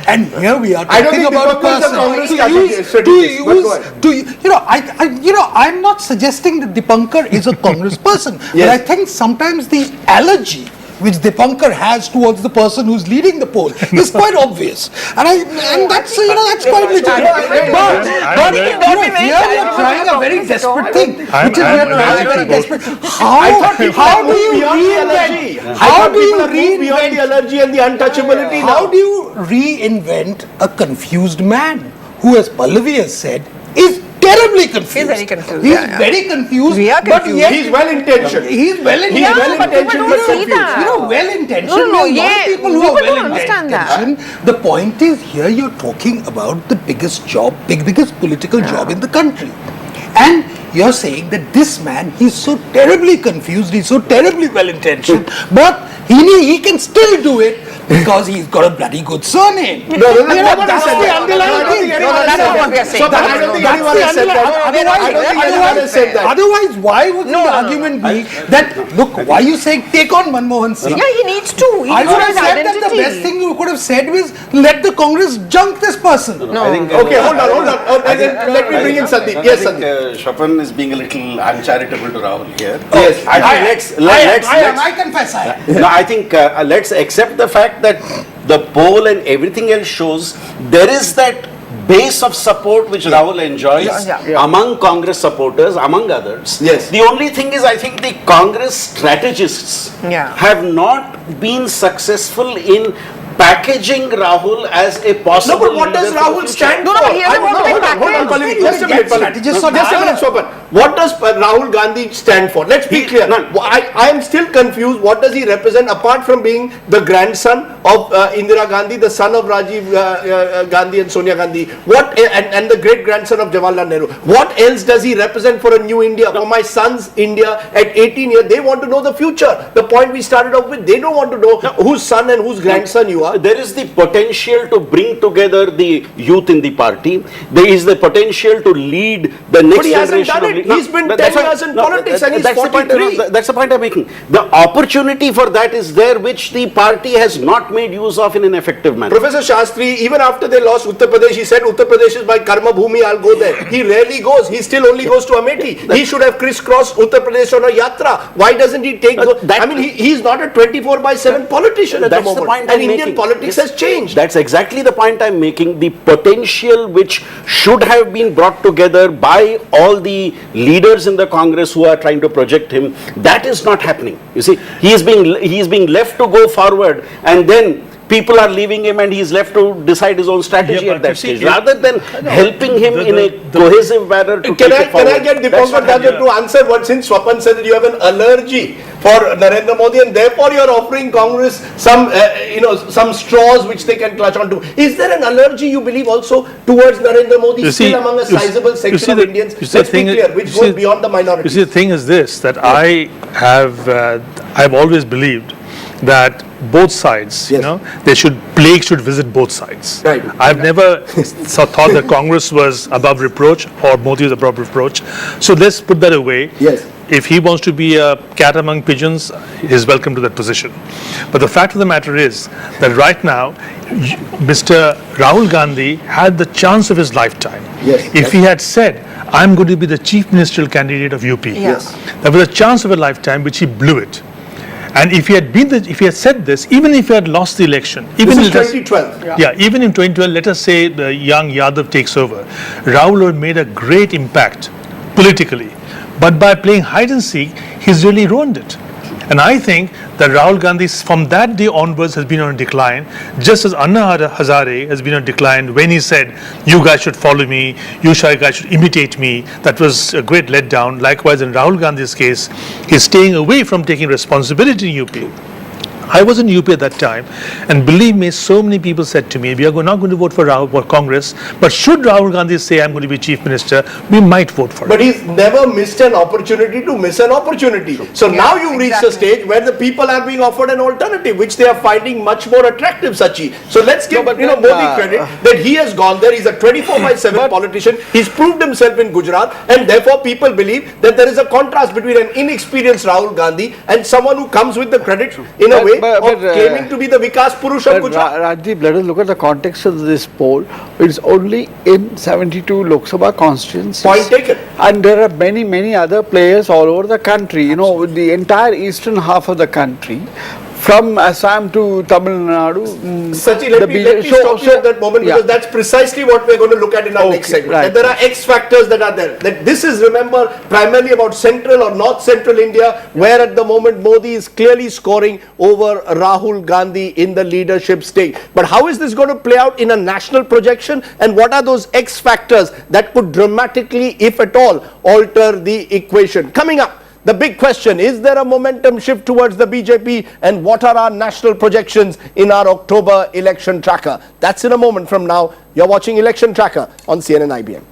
And here we are I don't talking think about a Dipankar is a person Congress strategist, but go ahead. I'm not suggesting that Dipankar is a Congress person, but I think sometimes the allergy which Dipankar has towards the person who's leading the poll is quite obvious, and that's quite legitimate. But here we are trying a very desperate thing, which is we are trying a very desperate. How do you reinvent? How do you beyond the allergy and the untouchability? How do you reinvent a confused man who, as Pallavi has said, is terribly confused? He's very confused. He's very confused. We are but confused. yet He's well-intentioned. He's well-intentioned. Yeah, but people don't see that. Well-intentioned. No, There are a lot of people who are people don't understand that. well-intentioned. The point is, here you're talking about the biggest job, biggest political job in the country. And you're saying that this man, he's so terribly confused, he's so terribly well-intentioned, but he can still do it because he's got a bloody good surname. That's the underlying thing. That's not what we are saying. I don't think anyone has said that. Otherwise, why would the argument be that, look, why are you saying take on Manmohan Singh? Yeah, he needs to. He I needs would to have have said that the identity. best thing you could have said was let the Congress junk this person. I think, Okay, hold on. Let me bring in Sandeep. Yes, Sandeep. Shapan is being a little uncharitable to Rahul here. Yes. I confess I am. No, I think let's accept the fact that the poll and everything else shows there is that base of support which Rahul enjoys among Congress supporters, among others. Yes. The only thing is, I think the Congress strategists have not been successful in packaging Rahul as a possible. No, but what does leader for the Rahul future. stand No, for? he doesn't want to be packaged. Pallavi, just a minute, Strategists Swapan. What does Rahul Gandhi stand for? Let's be clear. I am still confused. What does he represent apart from being the grandson of Indira Gandhi, the son of Rajiv Gandhi and Sonia Gandhi, and the great grandson of Jawaharlal Nehru? What else does he represent for a new India? For my son's India at 18 years, they want to know the future. The point we started off with, they don't want to know whose son and whose grandson you are. there is the potential to bring together the youth in the party. There is the potential to lead the next But he hasn't generation. done it. He's been 10 years in politics and he's that's 43. That's the point I'm making. The opportunity for that is there, which the party has not made use of in an effective manner. Professor Shastri, even after they lost Uttar Pradesh, he said Uttar Pradesh is my karma bhumi, I'll go there. He rarely goes. He still only goes to Amethi. He should have crisscrossed Uttar Pradesh on a yatra. Why doesn't he take those? I mean, he's not a 24/7 politician at the That's moment. the point and I'm Indian making. politics has changed. That's exactly the point I'm making. The potential which should have been brought together by all the leaders in the Congress who are trying to project him, that is not happening. You see, he is being left to go forward, and then people are leaving him and he's left to decide his own strategy Yeah, at but that you see, stage, rather than helping him in a the- cohesive manner to Can take I it forward. get That's Dipankar what Dadar to answer what, since Swapan said that you have an allergy for Narendra Modi and therefore you are offering Congress some some straws which they can clutch onto. Is there an allergy you believe also towards Narendra Modi still among a sizable section of Indians? Let's be clear, which goes beyond the minority. You see, the thing is this, that I have I've always believed that both sides, Yes. plague should visit both sides. Right. I've never thought that Congress was above reproach or Modi was above reproach. So let's put that away. Yes. If he wants to be a cat among pigeons, he's welcome to that position. But the fact of the matter is that right now, Mr. Rahul Gandhi had the chance of his lifetime. Yes. If he had said, I'm going to be the chief ministerial candidate of UP, Yes. that was a chance of a lifetime, which he blew it. And if he had said this, even if he had lost the election, even This is let us- 2012. yeah, even in 2012, let us say the young Yadav takes over, Rahul would have made a great impact politically. But by playing hide and seek, he's really ruined it. And I think that Rahul Gandhi, from that day onwards, has been on a decline, just as Anna Hazare has been on a decline when he said, you guys should follow me, you guys should imitate me. That was a great letdown. Likewise, in Rahul Gandhi's case, he's staying away from taking responsibility in UP. I was in UP at that time, and believe me, so many people said to me, we are not going to vote for Congress, but should Rahul Gandhi say, I'm going to be chief minister, we might vote for But it. he's never missed an opportunity to miss an opportunity. So now you've reached a exactly. stage where the people are being offered an alternative, which they are finding much more attractive, Sachi. So let's give Modi credit that he has gone there. He's a 24/7 politician. He's proved himself in Gujarat, and therefore people believe that there is a contrast between an inexperienced Rahul Gandhi and someone who comes with the credit in a way of claiming to be the Vikas Purush of Gujarat. Rajdeep, let us look at the context of this poll. It is only in 72 Lok Sabha constituencies. Point taken. And there are many other players all over the country. You know, the entire eastern half of the country, from Assam to Tamil Nadu. Sachi, let me stop you at that moment, because that's precisely what we're going to look at in our next segment. right. That there are X factors that are there. That this is, remember, primarily about central or north central India, where at the moment Modi is clearly scoring over Rahul Gandhi in the leadership stage. But how is this going to play out in a national projection, and what are those X factors that could dramatically, if at all, alter the equation? Coming up, the big question, is there a momentum shift towards the BJP, and what are our national projections in our October election tracker? That's in a moment from now. You're watching Election Tracker on CNN IBN.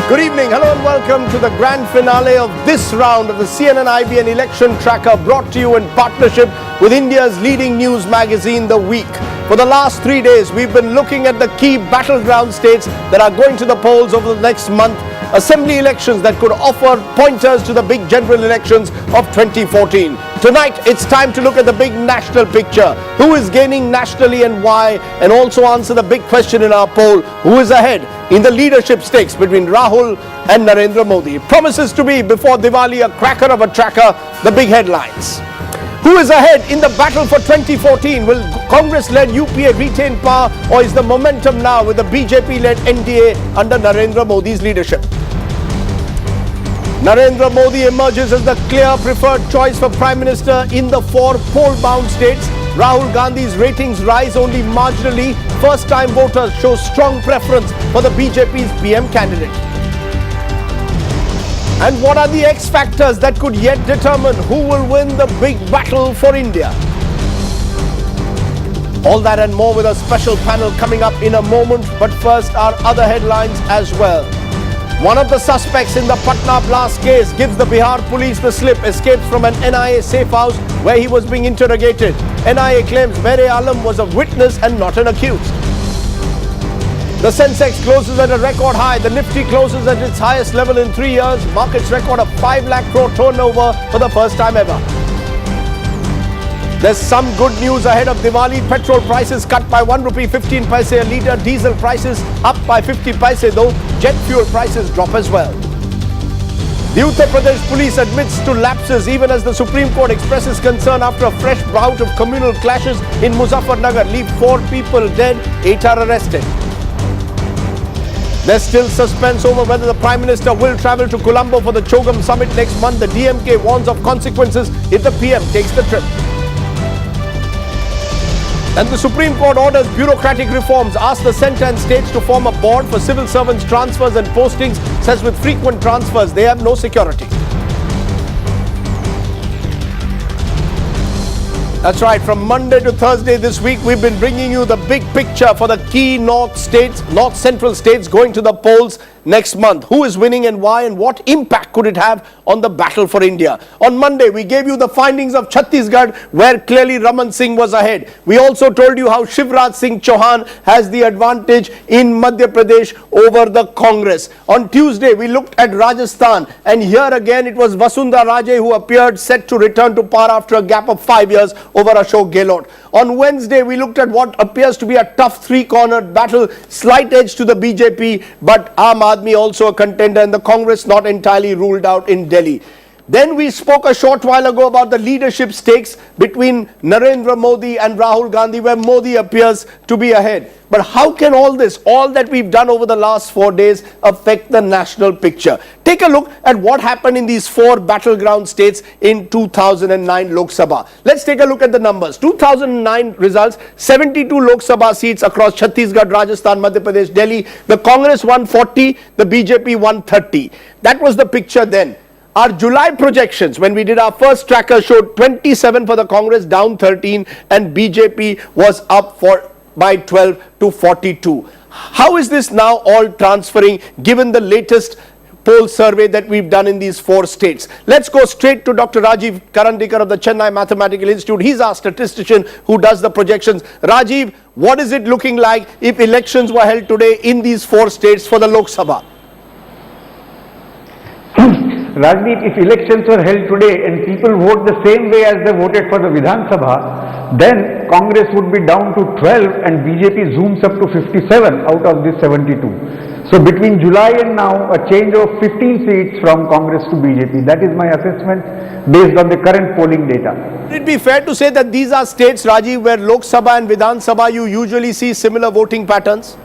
Good evening, hello and welcome to the grand finale of this round of the CNN IBN Election Tracker, brought to you in partnership with India's leading news magazine, The Week. For the last 3 days, we've been looking at the key battleground states that are going to the polls over the next month, assembly elections that could offer pointers to the big general elections of 2014. Tonight, it's time to look at the big national picture. Who is gaining nationally and why? And also answer the big question in our poll, who is ahead in the leadership stakes between Rahul and Narendra Modi? It promises to be, before Diwali, a cracker of a tracker. The big headlines. Who is ahead in the battle for 2014? Will Congress-led UPA retain power, or is the momentum now with the BJP-led NDA under Narendra Modi's leadership? Narendra Modi emerges as the clear preferred choice for Prime Minister in the 4 poll-bound states. Rahul Gandhi's ratings rise only marginally. First-time voters show strong preference for the BJP's PM candidate. And what are the X factors that could yet determine who will win the big battle for India? All that and more with a special panel coming up in a moment. But first, our other headlines as well. One of the suspects in the Patna blast case gives the Bihar police the slip, escapes from an NIA safe house where he was being interrogated. NIA claims Mere Alam was a witness and not an accused. The Sensex closes at a record high. The Nifty closes at its highest level in 3 years. Markets record a 5 lakh crore turnover for the first time ever. There's some good news ahead of Diwali. Petrol prices cut by 1 rupee 15 paise a litre. Diesel prices up by 50 paise though. Jet fuel prices drop as well. The Uttar Pradesh police admits to lapses even as the Supreme Court expresses concern after a fresh bout of communal clashes in Muzaffarnagar. Leave 4 people dead, 8 are arrested. There's still suspense over whether the Prime Minister will travel to Colombo for the Chogam summit next month. The DMK warns of consequences if the PM takes the trip. And the Supreme Court orders bureaucratic reforms, asks the centre and states to form a board for civil servants transfers and postings, says with frequent transfers they have no security. That's right, from Monday to Thursday this week, we've been bringing you the big picture for the key north central states going to the polls next month. Who is winning and why, and what impact could it have on the battle for India? On Monday, we gave you the findings of Chhattisgarh, where clearly Raman Singh was ahead. We also told you how Shivraj Singh Chauhan has the advantage in Madhya Pradesh over the Congress. On Tuesday, we looked at Rajasthan, and here again it was Vasundhara Raje who appeared set to return to power after a gap of 5 years over Ashok Gehlot. On Wednesday, we looked at what appears to be a tough three-cornered battle, slight edge to the BJP, but Aam Aadmi also a contender, and the Congress not entirely ruled out in Delhi. Then we spoke a short while ago about the leadership stakes between Narendra Modi and Rahul Gandhi, where Modi appears to be ahead. But how can all that we've done over the last 4 days affect the national picture? Take a look at what happened in these 4 battleground states in 2009 Lok Sabha. Let's take a look at the numbers. 2009 results, 72 Lok Sabha seats across Chhattisgarh, Rajasthan, Madhya Pradesh, Delhi. The Congress won 40, the BJP won 30. That was the picture then. Our July projections, when we did our first tracker, showed 27 for the Congress, down 13, and BJP was up by 12 to 42. How is this now all transferring given the latest poll survey that we've done in these 4 states? Let's go straight to Dr. Rajiv Karandikar of the Chennai Mathematical Institute. He's our statistician who does the projections. Rajiv, what is it looking like if elections were held today in these 4 states for the Lok Sabha? Rajneet, if elections were held today and people vote the same way as they voted for the Vidhan Sabha, then Congress would be down to 12 and BJP zooms up to 57 out of this 72. So between July and now, a change of 15 seats from Congress to BJP. That is my assessment based on the current polling data. Would it be fair to say that these are states, Rajiv, where Lok Sabha and Vidhan Sabha you usually see similar voting patterns?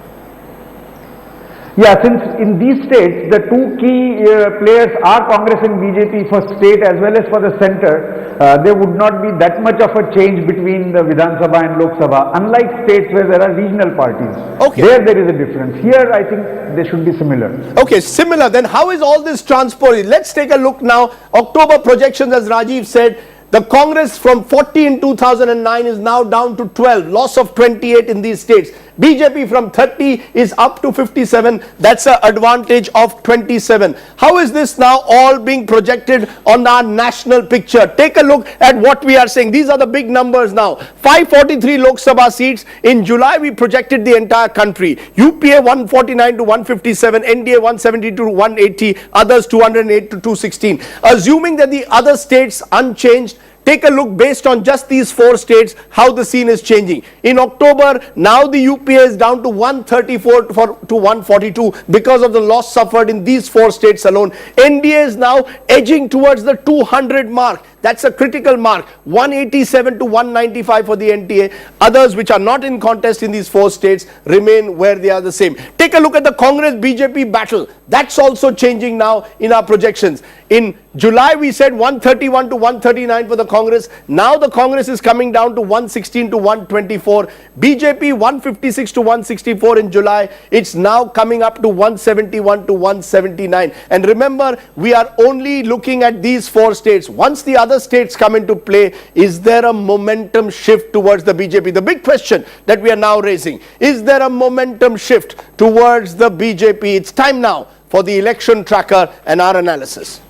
Yeah, since in these states, the 2 key players are Congress and BJP for state as well as for the centre, there would not be that much of a change between the Vidhan Sabha and Lok Sabha, unlike states where there are regional parties. Okay. There is a difference. Here, I think they should be similar. Okay, similar. Then how is all this transported? Let's take a look now. October projections, as Rajiv said, the Congress from 40 in 2009 is now down to 12, loss of 28 in these states. BJP from 30 is up to 57. That's an advantage of 27. How is this now all being projected on our national picture? Take a look at what we are saying. These are the big numbers now. 543 Lok Sabha seats. In July, we projected the entire country. UPA 149 to 157, NDA 172 to 180, others 208 to 216. Assuming that the other states unchanged, take a look based on just these 4 states, how the scene is changing. In October, now the UPA is down to 134 to 142 because of the loss suffered in these 4 states alone. NDA is now edging towards the 200 mark. That's a critical mark. 187 to 195 for the NTA. Others which are not in contest in these 4 states remain where they are the same. Take a look at the Congress-BJP battle. That's also changing now in our projections. In July, we said 131 to 139 for the Congress. Now the Congress is coming down to 116 to 124. BJP 156 to 164 in July. It's now coming up to 171 to 179. And remember, we are only looking at these 4 states. Once the other states come into play, is there a momentum shift towards the BJP? The big question that we are now raising, is there a momentum shift towards the BJP? It's time now for the election tracker and our analysis.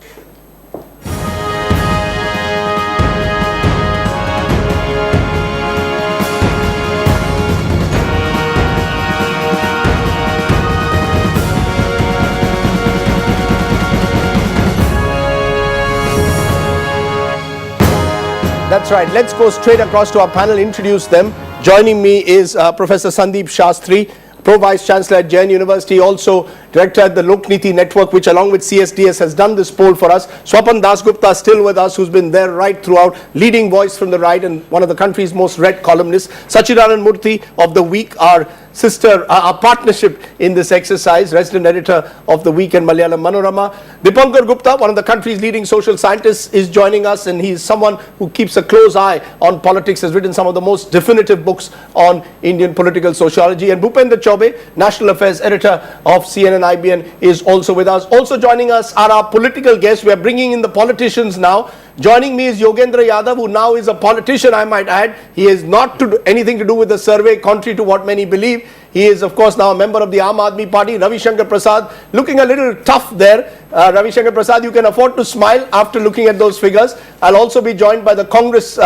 That's right. Let's go straight across to our panel, introduce them. Joining me is Professor Sandeep Shastri, Pro Vice Chancellor at Jain University, also Director at the Lokniti Network, which along with CSDS has done this poll for us. Swapan Dasgupta still with us, who's been there right throughout, leading voice from the right and one of the country's most read columnists. Sachidanand Murthy of The Week, our sister, our partnership in this exercise, resident editor of The Week and Malayalam Manorama. Dipankar Gupta, one of the country's leading social scientists, is joining us, and he's someone who keeps a close eye on politics, has written some of the most definitive books on Indian political sociology. And Bhupendra Chaube, National Affairs editor of CNN IBN, is also with us. Also joining us are our political guests. We are bringing in the politicians now. Joining me is Yogendra Yadav, who now is a politician, I might add. He is not anything to do with the survey, contrary to what many believe. He is, of course, now a member of the Aam Aadmi Party. Ravi Shankar Prasad, looking a little tough there. Ravi Shankar Prasad, you can afford to smile after looking at those figures. I'll also be joined by the Congress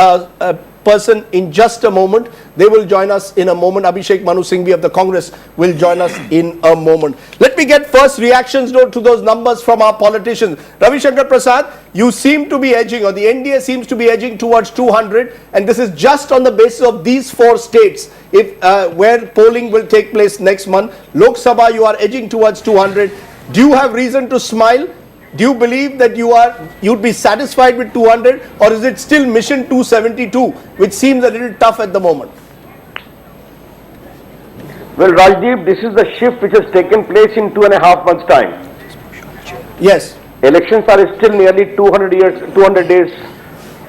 person in just a moment. They will join us in a moment. Abhishek Manu Singhvi of the Congress will join us in a moment. Let me get first reactions to those numbers from our politicians. Ravi Shankar Prasad, you seem to be edging, or the NDA seems to be edging towards 200, and this is just on the basis of these 4 states. If where polling will take place next month, Lok Sabha, you are edging towards 200. Do you have reason to smile? Do you believe that you'd be satisfied with 200, or is it still mission 272, which seems a little tough at the moment? Well, Rajdeep, this is the shift which has taken place in 2.5 months' time. Yes. Elections are still nearly 200 days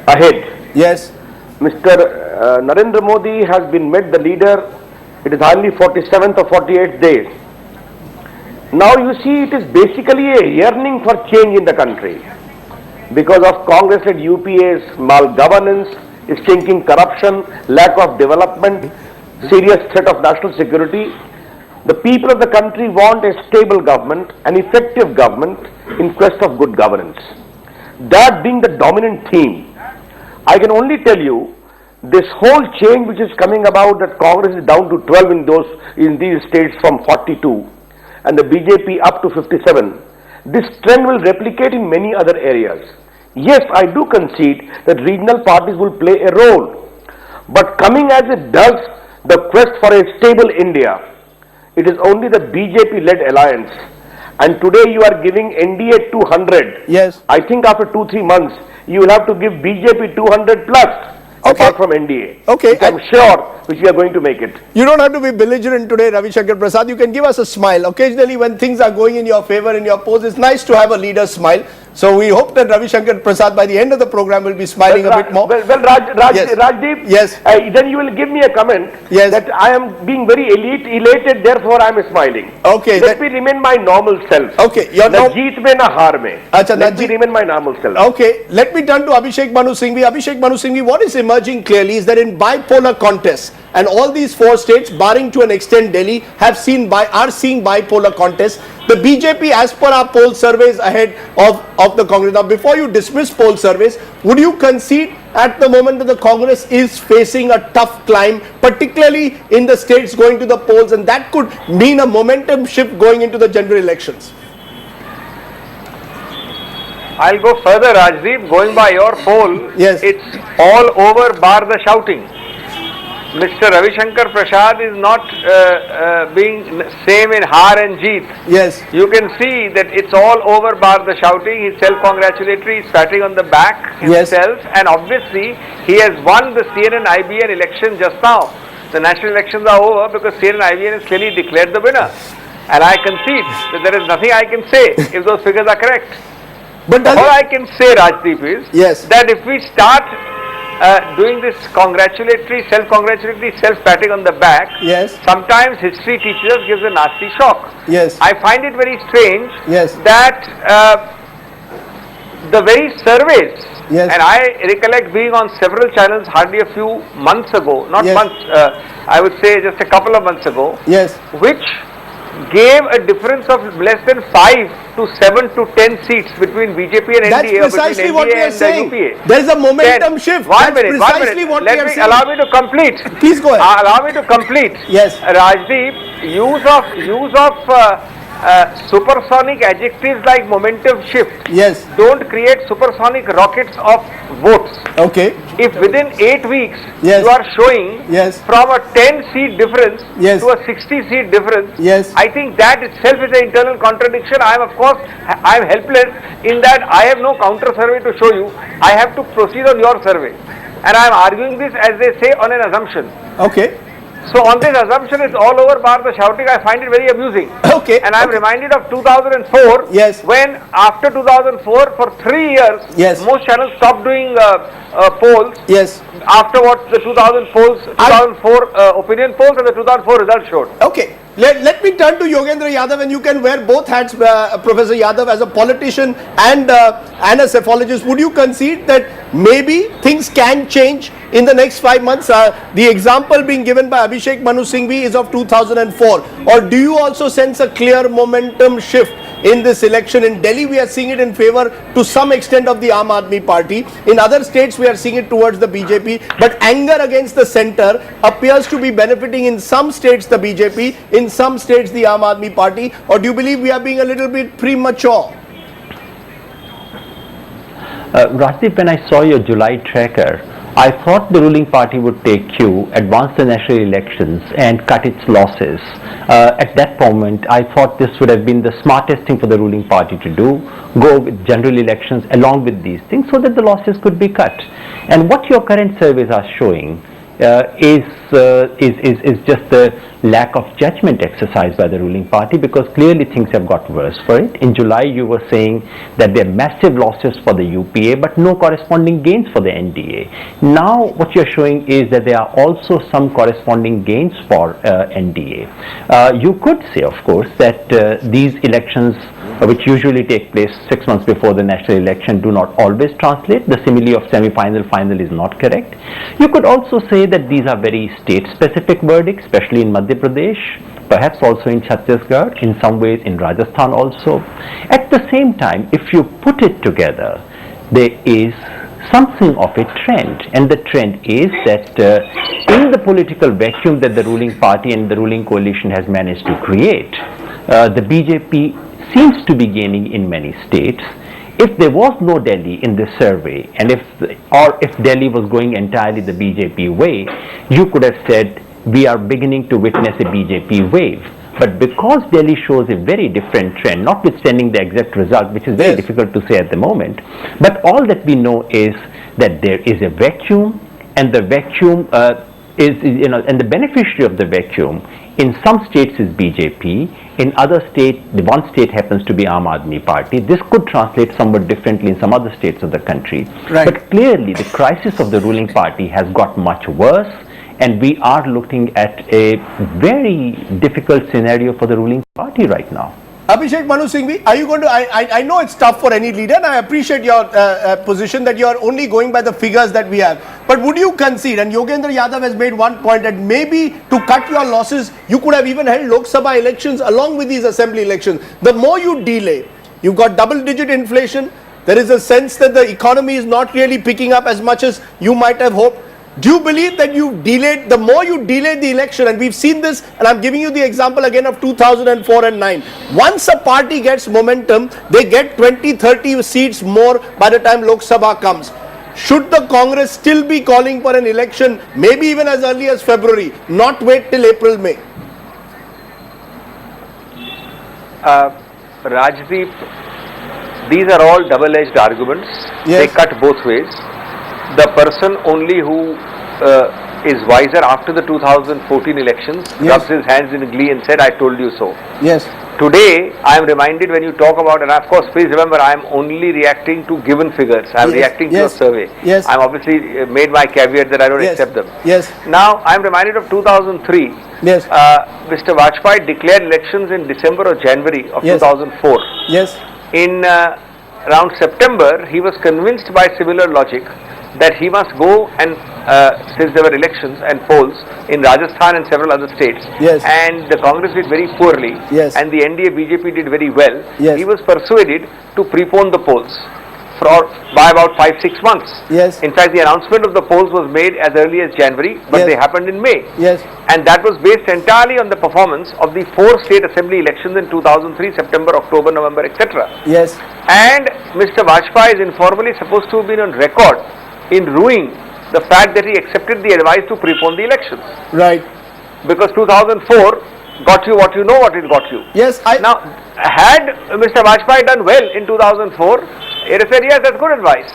ahead. Yes. Mr. Narendra Modi has been made the leader. It is hardly 47th or 48th day. Now you see, it is basically a yearning for change in the country because of Congress-led UPA's malgovernance, stinking corruption, lack of development, serious threat of national security. The people of the country want a stable government, an effective government in quest of good governance. That being the dominant theme, I can only tell you this whole change which is coming about, that Congress is down to 12 in these states from 42. And the BJP up to 57, this trend will replicate in many other areas. Yes, I do concede that regional parties will play a role. But coming as it does, the quest for a stable India, it is only the BJP-led alliance. And today you are giving NDA 200. Yes. I think after 2-3 months, you will have to give BJP 200 plus. Okay. Apart from NDA. Okay. I'm sure which we are going to make it. You don't have to be belligerent today, Ravi Shankar Prasad. You can give us a smile. Occasionally when things are going in your favor, in your pose, it's nice to have a leader smile. So we hope that Ravi Shankar Prasad by the end of the program will be smiling a bit more. Yes. Rajdeep, yes. Then you will give me a comment yes. that I am being very elated, therefore I am smiling. Okay. Let me remain my normal self. Okay. Na jeet mein na haar mein. Let me remain my normal self. Okay. Let me turn to Abhishek Manu Singhvi. Abhishek Manu Singhvi, what is emerging clearly is that in bipolar contests, and all these 4 states, barring to an extent Delhi, are seeing bipolar contests. The BJP, as per our poll surveys, ahead of the Congress. Now, before you dismiss poll surveys, would you concede at the moment that the Congress is facing a tough climb, particularly in the states going to the polls, and that could mean a momentum shift going into the general elections? I'll go further, Rajdeep. Going by your poll, yes. It's all over bar the shouting. Mr. Ravi Shankar Prasad is not being same in Har and Jeet. Yes. You can see that it's all over bar the shouting. He's self-congratulatory, he's patting on the back himself, and obviously he has won the CNN-IBN election just now. The national elections are over because CNN-IBN has clearly declared the winner. And I concede that there is nothing I can say if those figures are correct. But All I can say, Rajdeep, is Yes. that if we start doing this self-congratulatory, self-patting on the back, Yes. sometimes history teaches us, gives a nasty shock. Yes. I find it very strange Yes. that the very surveys, Yes. and I recollect being on several channels hardly a few months ago, not Yes. months, I would say just a couple of months ago, Yes. which gave a difference of less than 5 to 7 to 10 seats between BJP and That's NDA, or precisely between what we NDA are and saying. the UPA. There is a momentum 10. shift. One That's minute, precisely what we Let are me saying. allow me to complete. Please go ahead. Allow me to complete. Yes. Rajdeep, use of supersonic adjectives like momentum shift Yes. don't create supersonic rockets of votes. Okay. If within 8 weeks Yes. you are showing Yes. from a 10 seat difference Yes. to a 60 seat difference, Yes. I think that itself is an internal contradiction. I am, of course, I am helpless in that I have no counter survey to show you. I have to proceed on your survey, and I am arguing this, as they say, on an assumption. Okay. So on this assumption, it's all over bar the shouting. I find it very amusing. Okay. And I'm reminded of 2004, Yes. when after 2004, for 3 years, Yes. most channels stopped doing polls. Yes. After what the 2004 opinion polls and the 2004 results showed. Okay. Let me turn to Yogendra Yadav, and you can wear both hats, Professor Yadav, as a politician and a cephalogist. Would you concede that maybe things can change in the next 5 months? The example being given by Abhishek Manu Singhvi is of 2004. Or do you also sense a clear momentum shift in this election? In Delhi, we are seeing it in favor to some extent of the Aam Aadmi Party. In other states, we are seeing it towards the BJP. But anger against the centre appears to be benefiting in some states the BJP, in some states the Aam Aadmi Party. Or do you believe we are being a little bit premature? Rajdeep, when I saw your July tracker, I thought the ruling party would take cue, advance the national elections and cut its losses. At that moment, I thought this would have been the smartest thing for the ruling party to do, go with general elections along with these things so that the losses could be cut. And what your current surveys are showing is just the lack of judgment exercised by the ruling party, because clearly things have got worse for it. In July, you were saying that there are massive losses for the UPA, but no corresponding gains for the NDA. Now, what you're showing is that there are also some corresponding gains for NDA. You could say, of course, that these elections, which usually take place 6 months before the national election, do not always translate. The simile of semi-final, final is not correct. You could also say that these are very state-specific verdicts, especially in Madhya Pradesh, perhaps also in Chhattisgarh, in some ways in Rajasthan also. At the same time, if you put it together, there is something of a trend, and the trend is that in the political vacuum that the ruling party and the ruling coalition has managed to create, the BJP seems to be gaining in many states. If there was no Delhi in this survey, and if Delhi was going entirely the BJP way, you could have said we are beginning to witness a BJP wave. But because Delhi shows a very different trend, notwithstanding the exact result, which is very difficult to say at the moment, but all that we know is that there is a vacuum, and the vacuum and the beneficiary of the vacuum in some states is BJP. In other states, the one state happens to be Aam Aadmi Party. This could translate somewhat differently in some other states of the country. Right. But clearly, the crisis of the ruling party has got much worse, and we are looking at a very difficult scenario for the ruling party right now. Abhishek Manu Singhvi, are you going to, I know it's tough for any leader, and I appreciate your position that you are only going by the figures that we have. But would you concede, and Yogendra Yadav has made one point, that maybe to cut your losses, you could have even held Lok Sabha elections along with these assembly elections. The more you delay, you've got double-digit inflation, there is a sense that the economy is not really picking up as much as you might have hoped. Do you believe that you delayed, the more you delayed the election, and we've seen this, and I'm giving you the example again of 2004 and 9. Once a party gets momentum, they get 20-30 seats more by the time Lok Sabha comes. Should the Congress still be calling for an election, maybe even as early as February, not wait till April, May? Rajdeep, these are all double-edged arguments. Yes. They cut both ways. The person only who is wiser after the 2014 elections, rubs his hands in glee and said, I told you so. Yes. Today, I am reminded when you talk about, and of course, please remember, I am only reacting to given figures. I am reacting to a survey. Yes. I am obviously made my caveat that I don't accept them. Yes. Now, I am reminded of 2003. Yes. Mr. Vajpayee declared elections in December or January of 2004. Yes. In around September, he was convinced by similar logic that he must go and since there were elections and polls in Rajasthan and several other states, and the Congress did very poorly, and the NDA BJP did very well, he was persuaded to prepone the polls by about 5-6 months. In fact, the announcement of the polls was made as early as January, but they happened in May. And that was based entirely on the performance of the 4 state assembly elections in 2003, September, October, November, etc. And Mr. Vajpayee is informally supposed to have been on record in ruining the fact that he accepted the advice to prepone the elections. Right. Because 2004 got you what you know what it got you. Yes. Now, had Mr. Vajpayee done well in 2004, it is said, yes, that's good advice.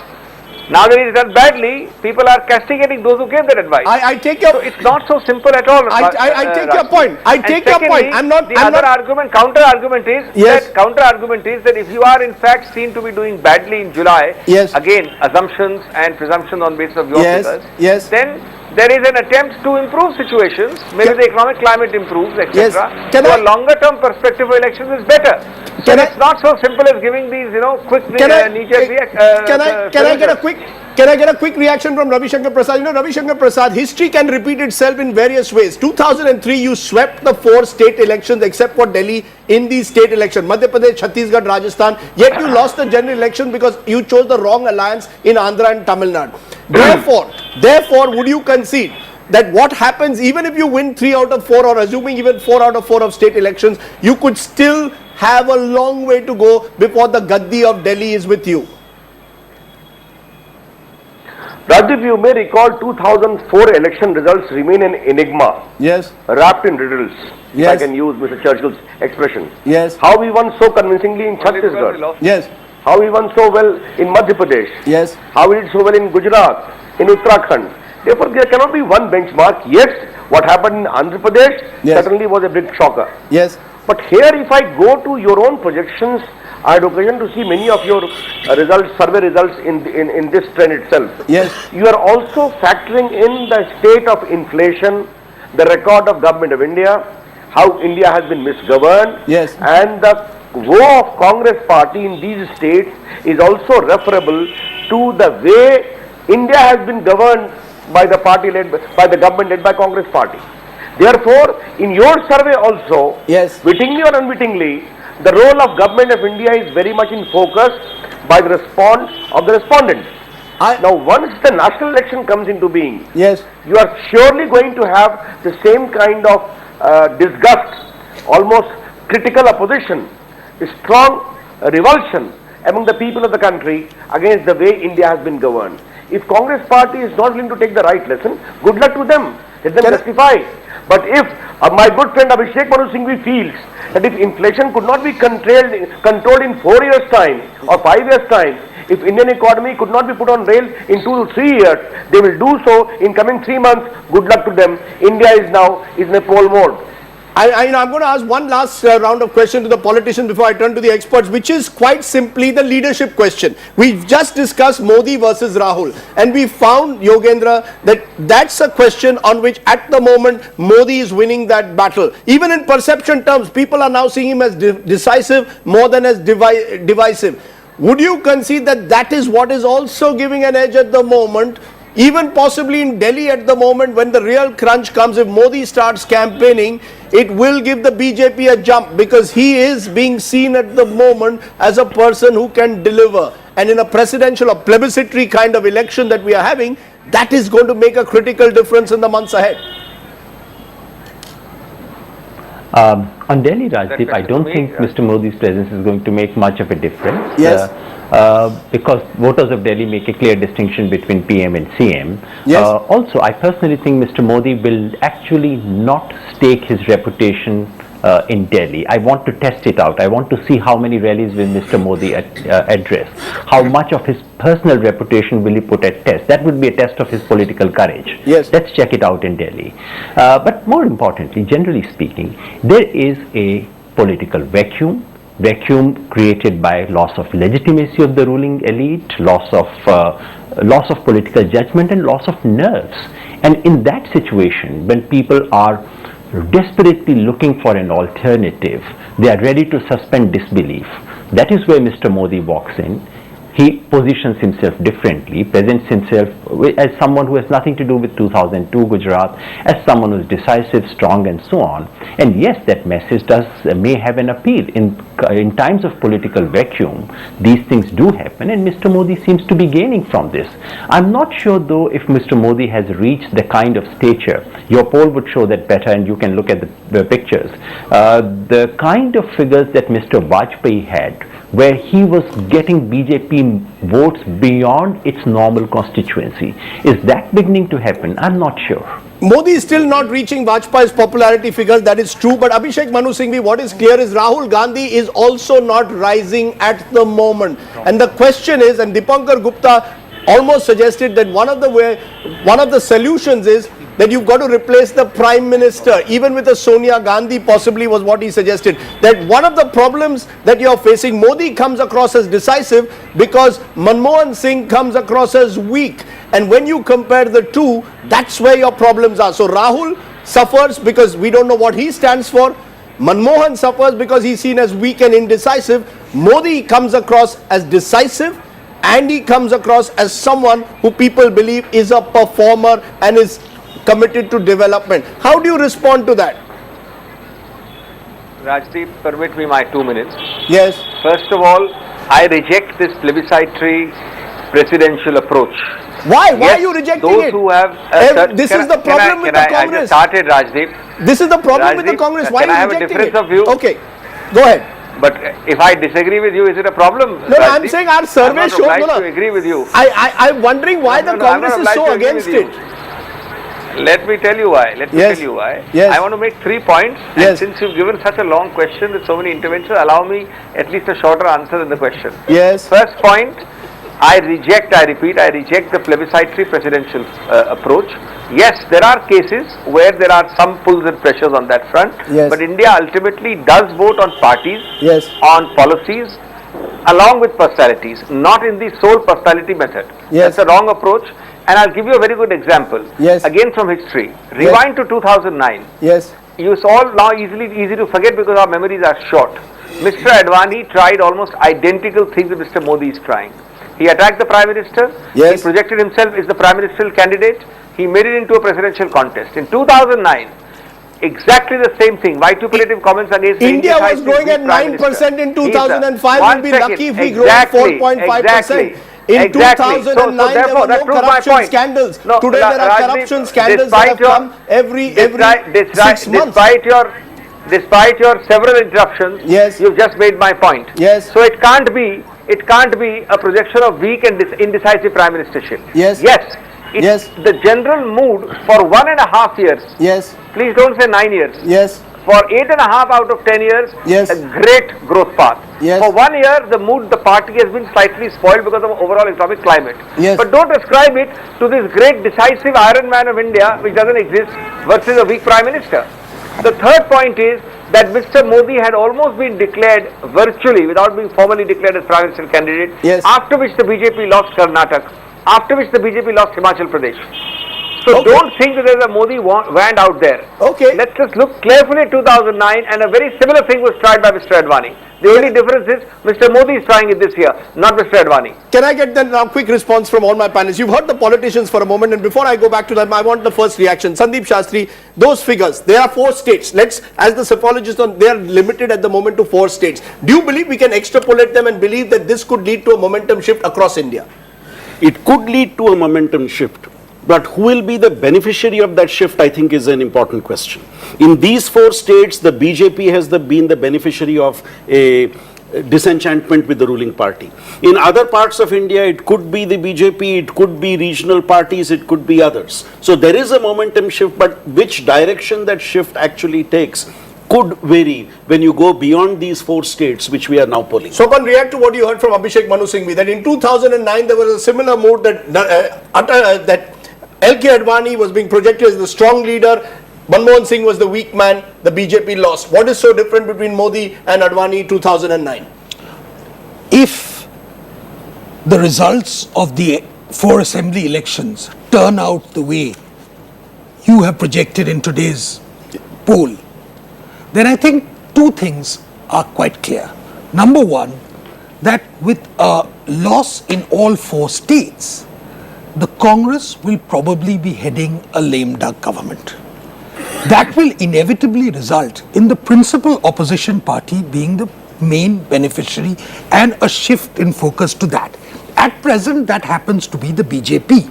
Now that he's done badly, people are castigating those who gave that advice. I take your... So it's not so simple at all. I take your point. I take your point. I'm not... Counter argument is that if you are in fact seen to be doing badly in July, again, assumptions and presumptions on basis of your figures, then there is an attempt to improve situations. Maybe the economic climate improves, etc. So a longer term perspective of elections is better. So it's not so simple as giving these, quick knee-jerk reactions. Can I get a quick reaction from Ravi Shankar Prasad? Ravi Shankar Prasad, history can repeat itself in various ways. 2003, you swept the 4 state elections except for Delhi in the state election. Madhya Pradesh, Chhattisgarh, Rajasthan. Yet you lost the general election because you chose the wrong alliance in Andhra and Tamil Nadu. Therefore, would you concede that what happens even if you win 3 out of 4 or assuming even 4 out of 4 of state elections, you could still have a long way to go before the Gaddi of Delhi is with you? Rajiv, you may recall 2004 election results remain an enigma. Yes. Wrapped in riddles. If I can use Mr. Churchill's expression. Yes. How we won so convincingly in Chhattisgarh. Yes. How we won so well in Madhya Pradesh. Yes. How we did so well in Gujarat, in Uttarakhand. Therefore, there cannot be one benchmark. Yes, what happened in Andhra Pradesh certainly was a big shocker. Yes. But here, if I go to your own projections, I had occasion to see many of your survey results in this trend itself. Yes. You are also factoring in the state of inflation, the record of Government of India, how India has been misgoverned, and the woe of Congress party in these states is also referable to the way India has been governed by the party led by the government led by Congress party. Therefore, in your survey also, wittingly or unwittingly, the role of Government of India is very much in focus by the response of the respondents. Now, once the national election comes into being, you are surely going to have the same kind of disgust, almost critical opposition, strong revulsion among the people of the country against the way India has been governed. If Congress party is not willing to take the right lesson, good luck to them. Let them testify. But if my good friend Abhishek Manu Singhvi feels that if inflation could not be controlled in 4 years' time or 5 years' time, if Indian economy could not be put on rail in 2 to 3 years, they will do so in coming 3 months. Good luck to them. India is now in a poll mode. I'm going to ask one last round of questions to the politicians before I turn to the experts, which is quite simply the leadership question. We've just discussed Modi versus Rahul, and we found, Yogendra, that that's a question on which at the moment Modi is winning that battle. Even in perception terms, people are now seeing him as decisive more than as divisive. Would you concede that that is what is also giving an edge at the moment? Even possibly in Delhi at the moment, when the real crunch comes, if Modi starts campaigning, it will give the BJP a jump because he is being seen at the moment as a person who can deliver. And in a presidential or plebiscitary kind of election that we are having, that is going to make a critical difference in the months ahead. On Delhi, Rajdeep, I don't think Mr. Modi's presence is going to make much of a difference. Yes. Because voters of Delhi make a clear distinction between PM and CM. Yes. Also, I personally think Mr. Modi will actually not stake his reputation in Delhi. I want to test it out. I want to see how many rallies will Mr. Modi address. How much of his personal reputation will he put at test? That would be a test of his political courage. Yes. Let's check it out in Delhi. But more importantly, generally speaking, there is a political vacuum created by loss of legitimacy of the ruling elite, loss of political judgment, and loss of nerves. And in that situation, when people are desperately looking for an alternative, they are ready to suspend disbelief. That is where Mr. Modi walks in. He positions himself differently, presents himself as someone who has nothing to do with 2002 Gujarat, as someone who is decisive, strong, and so on. And yes, that message may have an appeal. In times of political vacuum, these things do happen, and Mr. Modi seems to be gaining from this. I'm not sure, though, if Mr. Modi has reached the kind of stature. Your poll would show that better, and you can look at the pictures. The kind of figures that Mr. Vajpayee had, where he was getting BJP votes beyond its normal constituency. Is that beginning to happen? I'm not sure. Modi is still not reaching Vajpayee's popularity figures, that is true. But Abhishek Manu Singhvi, what is clear is Rahul Gandhi is also not rising at the moment. And the question is, and Dipankar Gupta almost suggested that one of the solutions is that you've got to replace the Prime Minister, even with a Sonia Gandhi possibly was what he suggested. That one of the problems that you're facing, Modi comes across as decisive because Manmohan Singh comes across as weak. And when you compare the two, that's where your problems are. So Rahul suffers because we don't know what he stands for. Manmohan suffers because he's seen as weak and indecisive. Modi comes across as decisive, and he comes across as someone who people believe is a performer and is committed to development. How do you respond to that? Rajdeep, permit me my 2 minutes. Yes. First of all, I reject this plebiscitary presidential approach. Why? Why are you rejecting those it? Who have this is the problem with the Congress. I just started, Rajdeep. This is the problem with the Congress. Why are you rejecting it? I have a difference of view. Okay, go ahead. But if I disagree with you, is it a problem? No, I'm saying our survey shows. I'm not obliged to agree with you. I'm wondering why the Congress is so against it. Let me tell you why. Yes. I want to make 3 points. And since you've given such a long question with so many interventions, allow me at least a shorter answer than the question. Yes. First point, I reject the plebiscitary presidential approach. Yes, there are cases where there are some pulls and pressures on that front. Yes. But India ultimately does vote on parties, yes, on policies, along with personalities, not in the sole personality method. Yes. That's a wrong approach. And I'll give you a very good example. Yes. Again from history. Rewind to 2009. Yes. It's all now easy to forget because our memories are short. Mr. Advani tried almost identical things that Mr. Modi is trying. He attacked the Prime Minister. Yes. He projected himself as the Prime Ministerial candidate. He made it into a presidential contest. In 2009, exactly the same thing. Vituperative comments against India was growing at 9% in 2005. We'll be lucky if we grow at 4.5%. In 2009, there were no corruption scandals. Today there are corruption scandals that have come every 6 months. Despite your several interruptions, yes, you've just made my point. Yes. So it can't be a projection of weak and indecisive prime ministership. Yes. Yes. It's the general mood for 1.5 years. Yes. Please don't say 9 years. Yes. For 8.5 out of 10 years, yes, a great growth path. Yes. For 1 year, the party has been slightly spoiled because of overall economic climate. Yes. But don't ascribe it to this great decisive Iron Man of India, which doesn't exist, versus a weak Prime Minister. The third point is that Mr. Modi had almost been declared virtually, without being formally declared as Prime Minister candidate, yes, after which the BJP lost Karnataka, after which the BJP lost Himachal Pradesh. So don't think that there's a Modi wand out there. Okay. Let's just look carefully at 2009, and a very similar thing was tried by Mr. Advani. The only difference is Mr. Modi is trying it this year, not Mr. Advani. Can I get then a quick response from all my panelists? You've heard the politicians for a moment, and before I go back to them, I want the first reaction. Sandeep Shastri, those figures, there are 4 states. As the psephologists, they are limited at the moment to 4 states. Do you believe we can extrapolate them and believe that this could lead to a momentum shift across India? It could lead to a momentum shift. But who will be the beneficiary of that shift, I think, is an important question. In these 4 states, the BJP has been the beneficiary of a disenchantment with the ruling party. In other parts of India, it could be the BJP, it could be regional parties, it could be others. So there is a momentum shift, but which direction that shift actually takes could vary when you go beyond these 4 states which we are now polling. Sopan, react to what you heard from Abhishek Manu Singhvi, that in 2009 there was a similar mood that LK Advani was being projected as the strong leader, Manmohan Singh was the weak man, the BJP lost. What is so different between Modi and Advani 2009? If the results of the 4 assembly elections turn out the way you have projected in today's poll, then I think 2 things are quite clear. Number one, that with a loss in all 4 states, the Congress will probably be heading a lame duck government. That will inevitably result in the principal opposition party being the main beneficiary and a shift in focus to that. At present, that happens to be the BJP.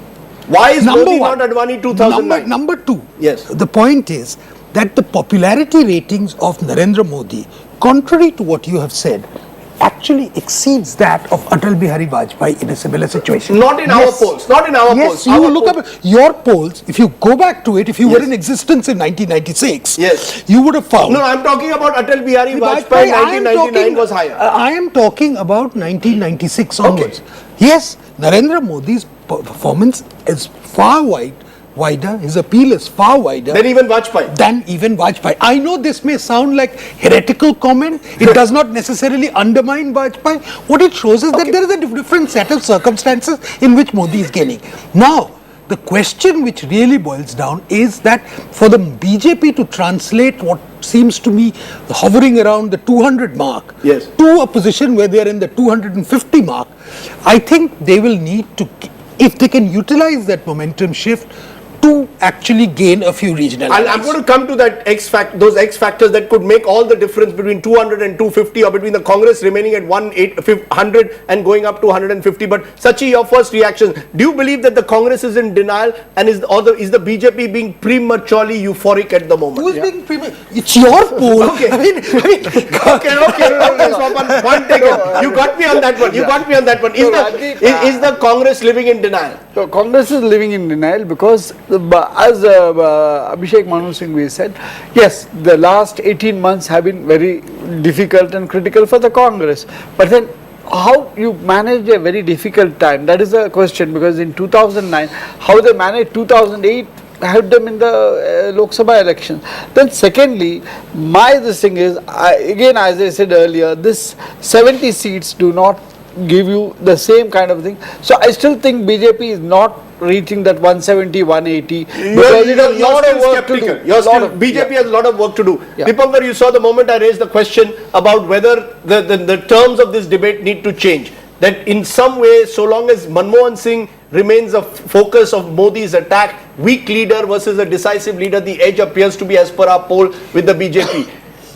Why is Modi not Advani 2009? Number 2, yes. The point is that the popularity ratings of Narendra Modi, contrary to what you have said, actually exceeds that of Atal Bihari Vajpayee in a similar situation. Not in our polls. Not in our polls. Yes, you look up your polls. If you go back to it, if you were in existence in 1996, yes, you would have found. No, I'm talking about Atal Bihari Vajpayee. 1999 was higher. I am talking about 1996 onwards. Yes, Narendra Modi's performance is far wider, his appeal is far wider than even Vajpayee. I know this may sound like heretical comment. It does not necessarily undermine Vajpayee. What it shows is that there is a different set of circumstances in which Modi is gaining. Now, the question which really boils down is that for the BJP to translate what seems to me hovering around the 200 mark to a position where they are in the 250 mark, I think they will need to, if they can utilize that momentum shift, to actually gain a few regional. I'm going to come to that those X factors that could make all the difference between 200 and 250, or between the Congress remaining at 100 and going up to 150. But Sachi, your first reaction: do you believe that the Congress is in denial, and is the BJP being prematurely euphoric at the moment? Who is being premature? It's your poll. Okay. One taken. You got me on that one. You got me on that one. Is the Congress living in denial? So Congress is living in denial because, as Abhishek Manu Singhvi said, yes, the last 18 months have been very difficult and critical for the Congress. But then how you manage a very difficult time, that is a question, because in 2009, how they managed 2008 helped them in the Lok Sabha election. Then secondly, this thing is, again as I said earlier, this 70 seats do not give you the same kind of thing. So I still think BJP is not reaching that 170, 180 because it has a lot of work to do. BJP has a lot of work to do. Dipankar, you saw the moment I raised the question about whether the terms of this debate need to change. That in some way, so long as Manmohan Singh remains a focus of Modi's attack, weak leader versus a decisive leader, the edge appears to be as per our poll with the BJP.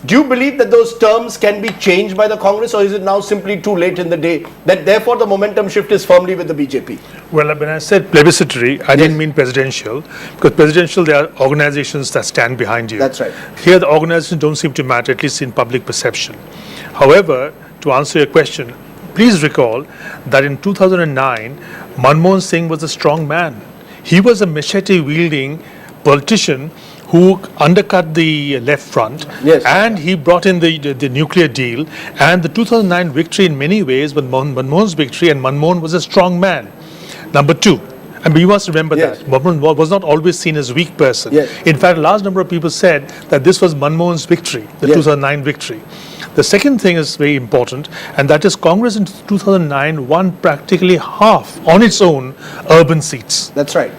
Do you believe that those terms can be changed by the Congress, or is it now simply too late in the day, that therefore the momentum shift is firmly with the BJP? Well, when I said plebiscitary, I didn't mean presidential, because presidential, there are organizations that stand behind you. That's right. Here, the organizations don't seem to matter, at least in public perception. However, to answer your question, please recall that in 2009, Manmohan Singh was a strong man. He was a machete-wielding politician who undercut the left front, and he brought in the nuclear deal, and the 2009 victory in many ways was Manmohan's victory, and Manmohan was a strong man. Number 2, and we must remember that Manmohan was not always seen as a weak person. In fact, a large number of people said that this was Manmohan's victory, the 2009 victory. The second thing is very important, and that is Congress in 2009 won practically half on its own urban seats. That's right.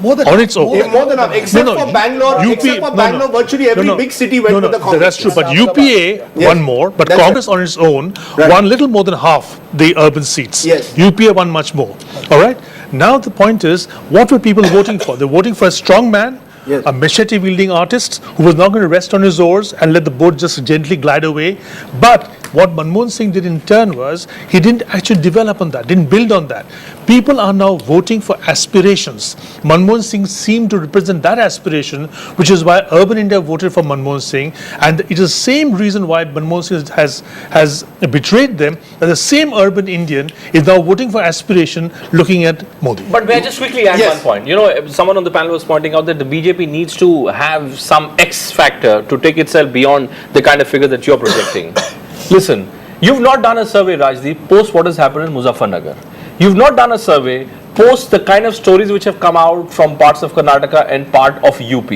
More than on its own. More than enough. Except for Bangalore, virtually every big city went with the Congress. That's true, but UPA won more, but Congress on its own won little more than half the urban seats. UPA won much more. All right? Now the point is, what were people voting for? They're voting for a strong man, a machete-wielding artist who was not going to rest on his oars and let the boat just gently glide away. But What Manmohan Singh did in turn was, he didn't actually develop on that, didn't build on that. People are now voting for aspirations. Manmohan Singh seemed to represent that aspiration, which is why urban India voted for Manmohan Singh, and it is the same reason why Manmohan Singh has betrayed them, that the same urban Indian is now voting for aspiration looking at Modi. But may I just quickly add one point? You know, someone on the panel was pointing out that the BJP needs to have some X factor to take itself beyond the kind of figure that you're projecting. Listen, you've not done a survey, Rajdeep, post what has happened in Muzaffarnagar. You've not done a survey post the kind of stories which have come out from parts of Karnataka and part of UP.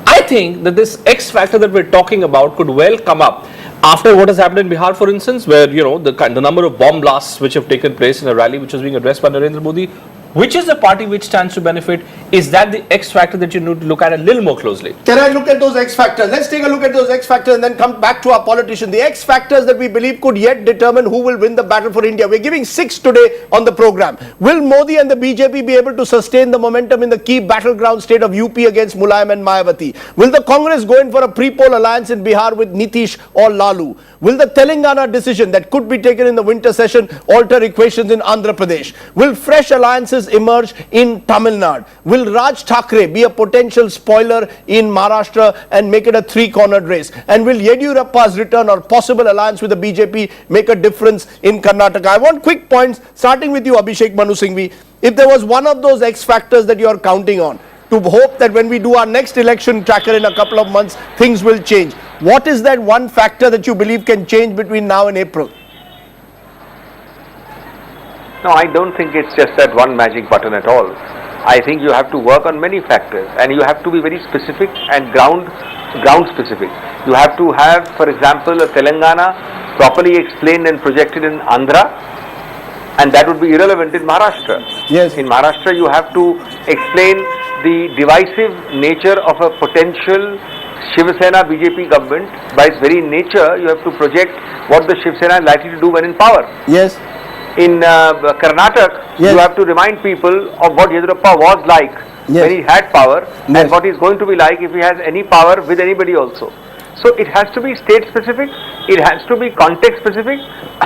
I think that this X factor that we're talking about could well come up after what has happened in Bihar, for instance, where, you know, the number of bomb blasts which have taken place in a rally which was being addressed by Narendra Modi. Which is the party which stands to benefit? Is that the X factor that you need to look at a little more closely? Can I look at those X factors? Let's take a look at those X factors and then come back to our politician. The X factors that we believe could yet determine who will win the battle for India. We're giving 6 today on the program. Will Modi and the BJP be able to sustain the momentum in the key battleground state of UP against Mulayam and Mayawati? Will the Congress go in for a pre-poll alliance in Bihar with Nitish or Lalu? Will the Telangana decision that could be taken in the winter session alter equations in Andhra Pradesh? Will fresh alliances emerge in Tamil Nadu? Will Raj Thackeray be a potential spoiler in Maharashtra and make it a three-cornered race? And will Yediyurappa's return or possible alliance with the BJP make a difference in Karnataka? I want quick points, starting with you, Abhishek Manu Singhvi. If there was one of those X factors that you are counting on to hope that when we do our next election tracker in a couple of months, things will change, what is that one factor that you believe can change between now and April? No, I don't think it's just that one magic button at all. I think you have to work on many factors and you have to be very specific and ground specific. You have to have, for example, a Telangana properly explained and projected in Andhra, and that would be irrelevant in Maharashtra. Yes. In Maharashtra you have to explain the divisive nature of a potential Shiv Sena BJP government. By its very nature, you have to project what the Shiv Sena is likely to do when in power. Yes. In Karnataka, you have to remind people of what Yediyurappa was like when he had power and what he's going to be like if he has any power with anybody also. So it has to be state specific, it has to be context specific,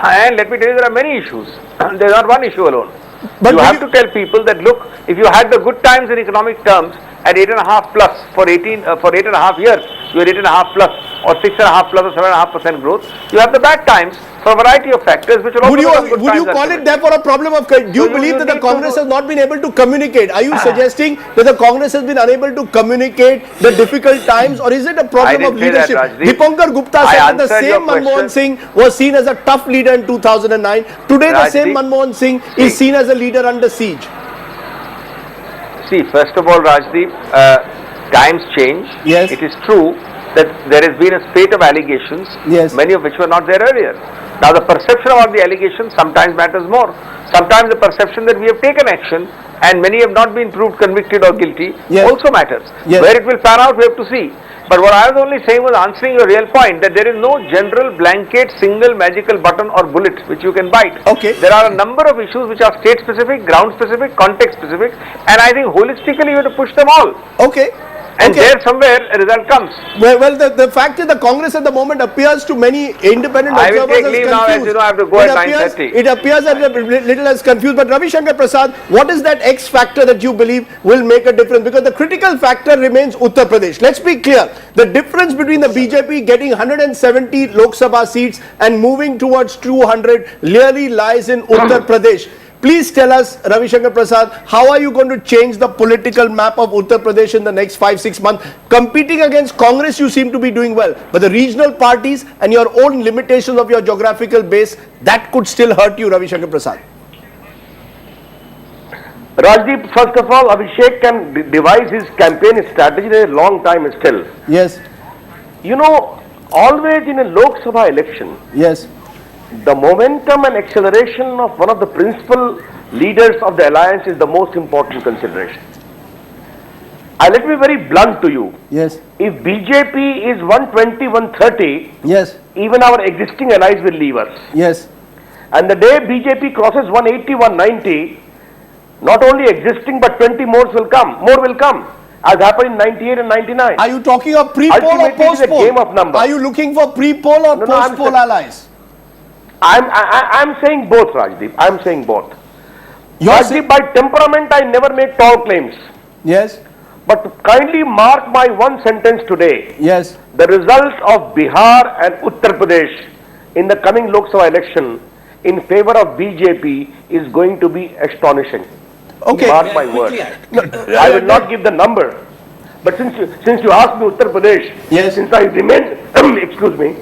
and let me tell you, there are many issues. There's not one issue alone. But you have to tell people that, look, if you had the good times in economic terms at 8.5 plus for 8.5 years, you are 8.5 plus or 6.5 plus or 7.5% growth. You have the bad times for a variety of factors which will also Would you call it therefore a problem of, do you believe that the Congress has not been able to communicate? Are you suggesting that the Congress has been unable to communicate the difficult times, or is it a problem of leadership? Dipankar Gupta said that the same Manmohan Singh was seen as a tough leader in 2009. Today the same Manmohan Singh is seen as a leader under siege. See, first of all, Rajdeep, times change. Yes. It is true that there has been a spate of allegations, many of which were not there earlier. Now, the perception about the allegations sometimes matters more. Sometimes the perception that we have taken action and many have not been proved convicted or guilty also matters. Where it will pan out, we have to see. But what I was only saying was answering your real point, that there is no general blanket single magical button or bullet which you can bite. Okay. There are a number of issues which are state specific, ground specific, context specific, and I think holistically you have to push them all. Okay. And there somewhere a result comes. Well, the fact is the Congress at the moment appears to many independent I will observers take as leave confused. now, as you know, I have to go at 9:30. It appears a little as confused. But Ravi Shankar Prasad, what is that X factor that you believe will make a difference? Because the critical factor remains Uttar Pradesh. Let's be clear. The difference between the BJP getting 170 Lok Sabha seats and moving towards 200 really lies in Uttar Pradesh. Please tell us, Ravi Shankar Prasad, how are you going to change the political map of Uttar Pradesh in the next 5-6 months? Competing against Congress, you seem to be doing well, but the regional parties and your own limitations of your geographical base, that could still hurt you, Ravi Shankar Prasad. Rajdeep, first of all, Abhishek can devise his campaign strategy in a long time still. Yes. You know, always in a Lok Sabha election, the momentum and acceleration of one of the principal leaders of the alliance is the most important consideration. Let me be very blunt to you. Yes. If BJP is 120, 130, even our existing allies will leave us. Yes. And the day BJP crosses 180, 190, not only existing but 20 more will come, as happened in 98 and 99. Are you talking of pre-poll or Ultimately, post-poll? it is a game of numbers. Are you looking for pre-poll or post-poll allies? I'm saying both, Rajdeep. I'm saying both. You're Rajdeep, by temperament, I never make tall claims. Yes. But kindly mark my one sentence today. Yes. The result of Bihar and Uttar Pradesh in the coming Lok Sabha election in favor of BJP is going to be astonishing. Okay. Mark my word. I will not give the number. But since you asked me Uttar Pradesh, yes. Since I remain, excuse me,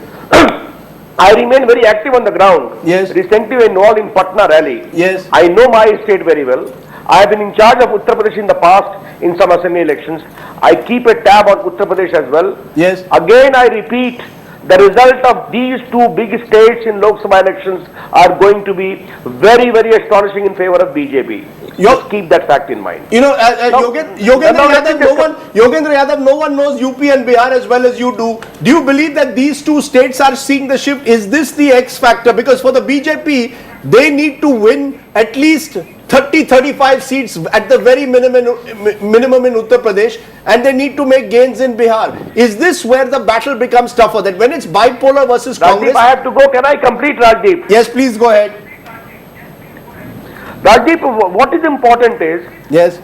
I remain very active on the ground. Yes. Recently involved in Patna rally. Yes. I know my state very well. I have been in charge of Uttar Pradesh in the past in some assembly elections. I keep a tab on Uttar Pradesh as well. Yes. Again, I repeat, the result of these two big states in Lok Sabha elections are going to be very, very astonishing in favor of BJP. Just keep that fact in mind. You know, Yogendra Yadav, no one knows UP and Bihar as well as you do. Do you believe that these two states are seeing the shift? Is this the X factor? Because for the BJP, they need to win at least 30-35 seats at the very minimum in Uttar Pradesh, and they need to make gains in Bihar. Is this where the battle becomes tougher? That when it's bipolar versus Congress? Rajdeep, I have to go. Can I complete, Rajdeep? Yes, please go ahead. Rajdeep, what is important is, yes,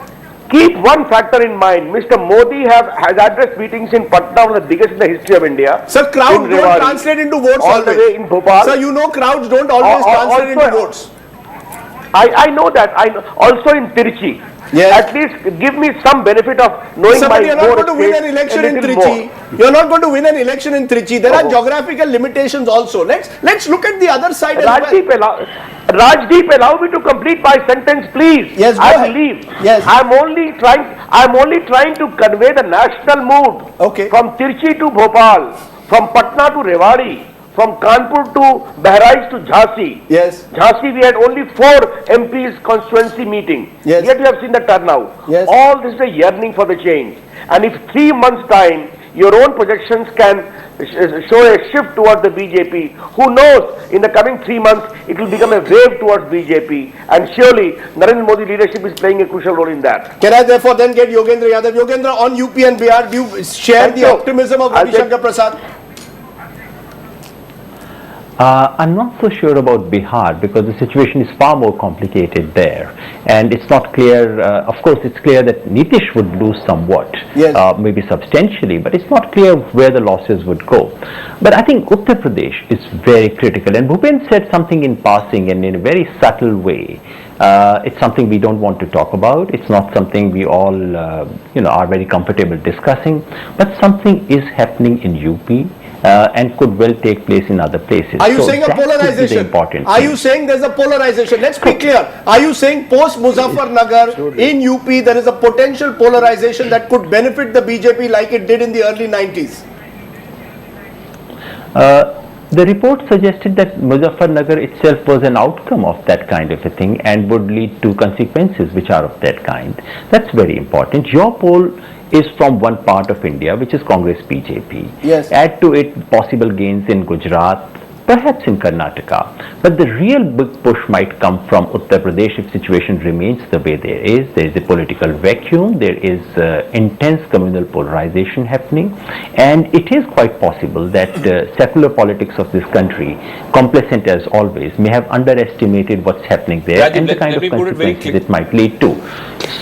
keep one factor in mind. Mr. Modi has addressed meetings in Patna, one of the biggest in the history of India. Sir, crowds don't translate into votes all the way in Bhopal. Sir, you know crowds don't always translate into votes. I know that. Also in Tirchi. Yes. At least give me some benefit of knowing Sir, my but you're not going to win an election in Trichy. You're not going to win an election in Trichy. There are geographical limitations also. Let's look at the other side Rajdeep, Rajdeep, allow me to complete my sentence, please. Yes, go I ahead. believe. Yes. I'm only trying to convey the national mood. Okay. From Tirchi to Bhopal, from Patna to Rewari, from Kanpur to Bahraich to Jhansi. Yes. Jhansi, we had only 4 MPs constituency meeting. Yes. Yet you have seen the turnout. Yes. All this is a yearning for the change. And if 3 months' time, your own projections can show a shift towards the BJP, who knows, in the coming 3 months, it will become a wave towards BJP. And surely, Narendra Modi leadership is playing a crucial role in that. Can I therefore then get Yogendra Yadav? Yogendra, on UP and Bihar, do you share the optimism of Ravi Shankar Prasad? I'm not so sure about Bihar because the situation is far more complicated there, and it's not clear. Of course, it's clear that Nitish would lose somewhat, yes. Maybe substantially, but it's not clear where the losses would go. But I think Uttar Pradesh is very critical, and Bhupen said something in passing and in a very subtle way. It's something we don't want to talk about. It's not something we all, are very comfortable discussing. But something is happening in UP. And could well take place in other places. Are you saying a polarization? Are you saying there's a polarization? Let's be clear. Are you saying post Muzaffarnagar in UP there is a potential polarization that could benefit the BJP like it did in the early 90s? The report suggested that Muzaffarnagar itself was an outcome of that kind of a thing and would lead to consequences which are of that kind. That's very important. Your poll is from one part of India, which is Congress BJP. Yes. Add to it possible gains in Gujarat, perhaps in Karnataka. But the real big push might come from Uttar Pradesh if situation remains the way there is. There is a political vacuum, there is intense communal polarization happening, and it is quite possible that secular politics of this country, complacent as always, may have underestimated what's happening there and the kind of consequences it might lead to.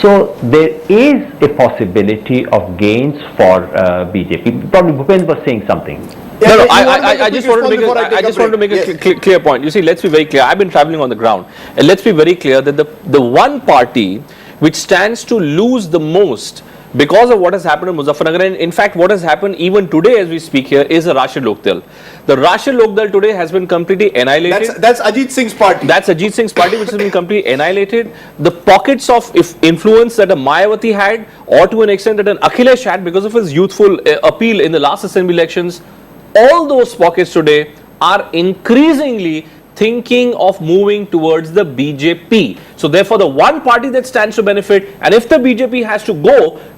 So there is a possibility of gains for BJP. Probably Bhupen was saying something. No, I just wanted to make a clear point. You see, let's be very clear. I've been traveling on the ground, and let's be very clear that the one party which stands to lose the most because of what has happened in Muzaffarnagar, and in fact what has happened even today as we speak here, is the Rashtriya Lok Dal. The Rashtriya Lok Dal today has been completely annihilated. That's Ajit Singh's party. That's Ajit Singh's party which has been completely annihilated. The pockets of influence that a Mayawati had, or to an extent that an Akhilesh had because of his youthful appeal in the last assembly elections, all those pockets today are increasingly thinking of moving towards the BJP. So therefore the one party that stands to benefit, and if the BJP has to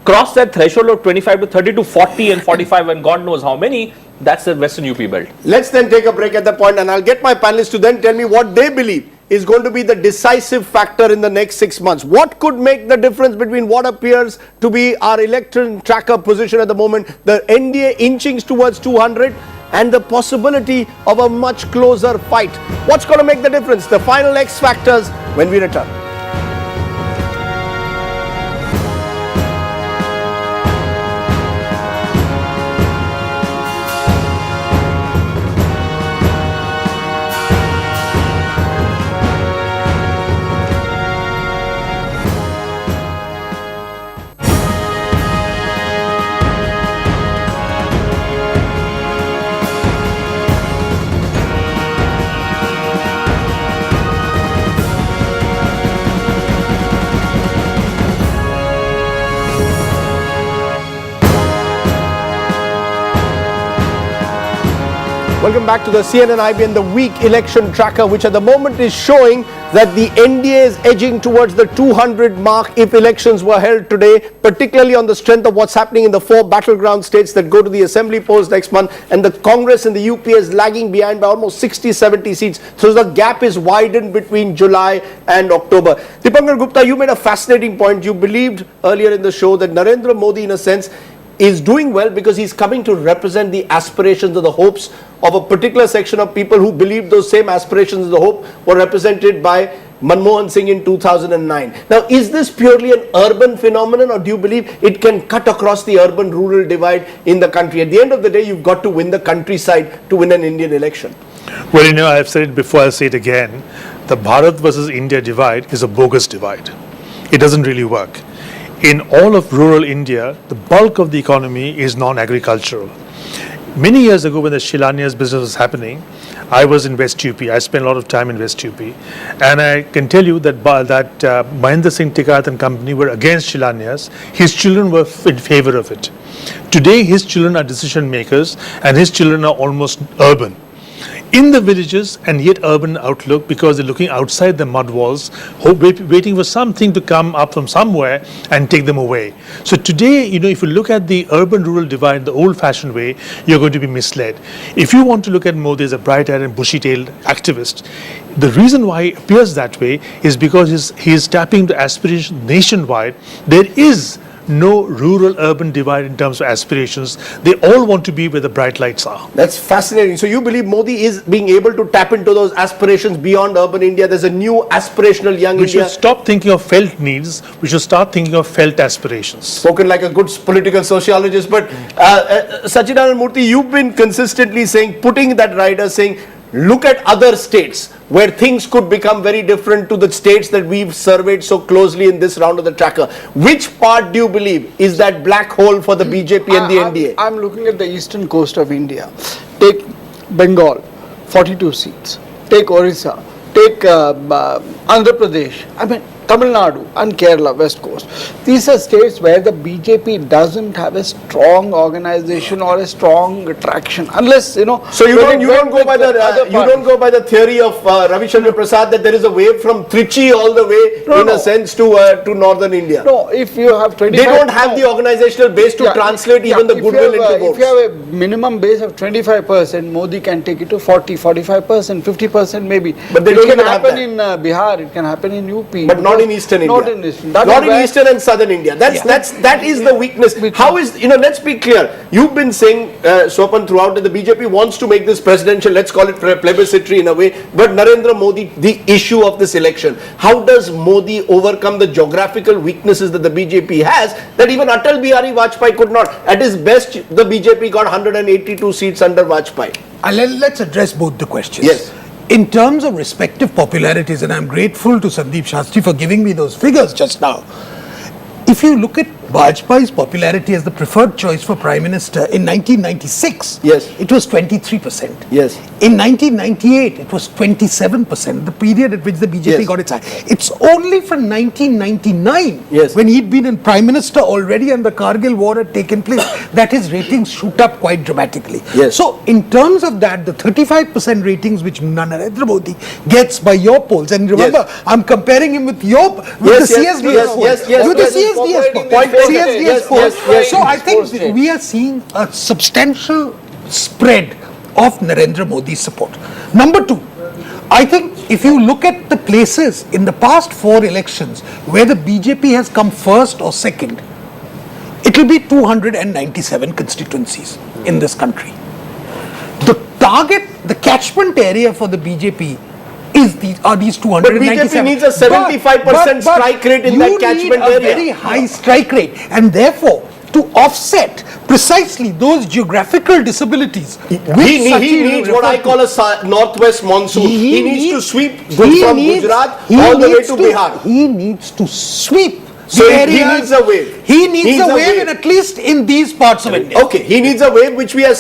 cross that threshold of 25 to 30 to 40 and 45 and God knows how many, that's the Western UP belt. Let's then take a break at the point, and I'll get my panelists to then tell me what they believe is going to be the decisive factor in the next 6 months. What could make the difference between what appears to be our election tracker position at the moment, the NDA inching towards 200, and the possibility of a much closer fight. What's going to make the difference? The final X factors when we return. Welcome back to the CNN IBN, the week election tracker, which at the moment is showing that the NDA is edging towards the 200 mark if elections were held today, particularly on the strength of what's happening in the 4 battleground states that go to the assembly polls next month, and the Congress and the UP is lagging behind by almost 60-70 seats. So the gap is widened between July and October. Dipankar Gupta, you made a fascinating point. You believed earlier in the show that Narendra Modi, in a sense, is doing well because he's coming to represent the aspirations or the hopes of a particular section of people who believe those same aspirations and the hope were represented by Manmohan Singh in 2009. Now, is this purely an urban phenomenon, or do you believe it can cut across the urban-rural divide in the country? At the end of the day, you've got to win the countryside to win an Indian election. Well, you know, I've said it before, I'll say it again. The Bharat versus India divide is a bogus divide. It doesn't really work. In all of rural India, the bulk of the economy is non-agricultural. Many years ago, when the Shilanyas business was happening, I was in West UP. I spent a lot of time in West UP. And I can tell you that Mahendra Singh Tikayat and company were against Shilanyas. His children were in favor of it. Today, his children are decision makers, and his children are almost urban. In the villages and yet urban outlook, because they're looking outside the mud walls, waiting for something to come up from somewhere and take them away. So today, you know, if you look at the urban-rural divide the old-fashioned way, you're going to be misled. If you want to look at Modi as a bright-eyed and bushy-tailed activist, the reason why it appears that way is because he is tapping the aspiration nationwide. There is no rural-urban divide in terms of aspirations. They all want to be where the bright lights are. That's fascinating. So you believe Modi is being able to tap into those aspirations beyond urban India? There's a new aspirational young India. We should stop thinking of felt needs. We should start thinking of felt aspirations. Spoken like a good political sociologist. But Sachinandan Murthy, you've been consistently saying, putting that rider, saying, look at other states where things could become very different to the states that we've surveyed so closely in this round of the tracker. Which part do you believe is that black hole for the BJP and the NDA? I'm looking at the eastern coast of India. Take Bengal, 42 seats. Take Orissa. Take Andhra Pradesh. I mean, Tamil Nadu and Kerala, West Coast. These are states where the BJP doesn't have a strong organization or a strong traction, unless, you know. So you don't go by the theory of Ravi Shankar Prasad that there is a wave from Trichy all the way a sense to northern India. No, if you have 25, they don't have the organizational base to translate even the goodwill into votes. If you have a minimum base of 25%, Modi can take it to 40, 45%, 50% maybe. But they don't even even have happen that. in Bihar, it can happen in UP. But not in eastern India. Not in eastern. Not in eastern and southern India. That is the weakness. How is, let's be clear. You've been saying, Sopan, throughout that the BJP wants to make this presidential, let's call it plebiscitary in a way, but Narendra Modi, the issue of this election. How does Modi overcome the geographical weaknesses that the BJP has that even Atal Bihari Vajpayee could not? At his best, the BJP got 182 seats under Vajpayee. Let's address both the questions. Yes. In terms of respective popularities, and I'm grateful to Sandeep Shastri for giving me those figures just now. If you look at Vajpayee's popularity as the preferred choice for Prime Minister in 1996, yes, it was 23%. Yes. In 1998, it was 27%, the period at which the BJP got its high. It's only from 1999, when he'd been in Prime Minister already and the Kargil war had taken place, that his ratings shoot up quite dramatically. Yes. So, in terms of that, the 35% ratings which Narendra Modi gets by your polls, and remember, I'm comparing him with the CSDS polls. So I think we are seeing a substantial spread of Narendra Modi's support. Number two, I think if you look at the places in the past 4 elections where the BJP has come first or second, it will be 297 constituencies in this country. The target, the catchment area for the BJP are these 297. But BJP needs a 75% strike rate in that catchment area. You need a very high strike rate, and therefore, to offset precisely those geographical disabilities. He needs what I call a northwest monsoon. He needs to sweep from Gujarat all the way to Bihar. He needs to sweep. So he needs a wave. He needs a wave, and at least in these parts of India. Okay, he needs a wave which we are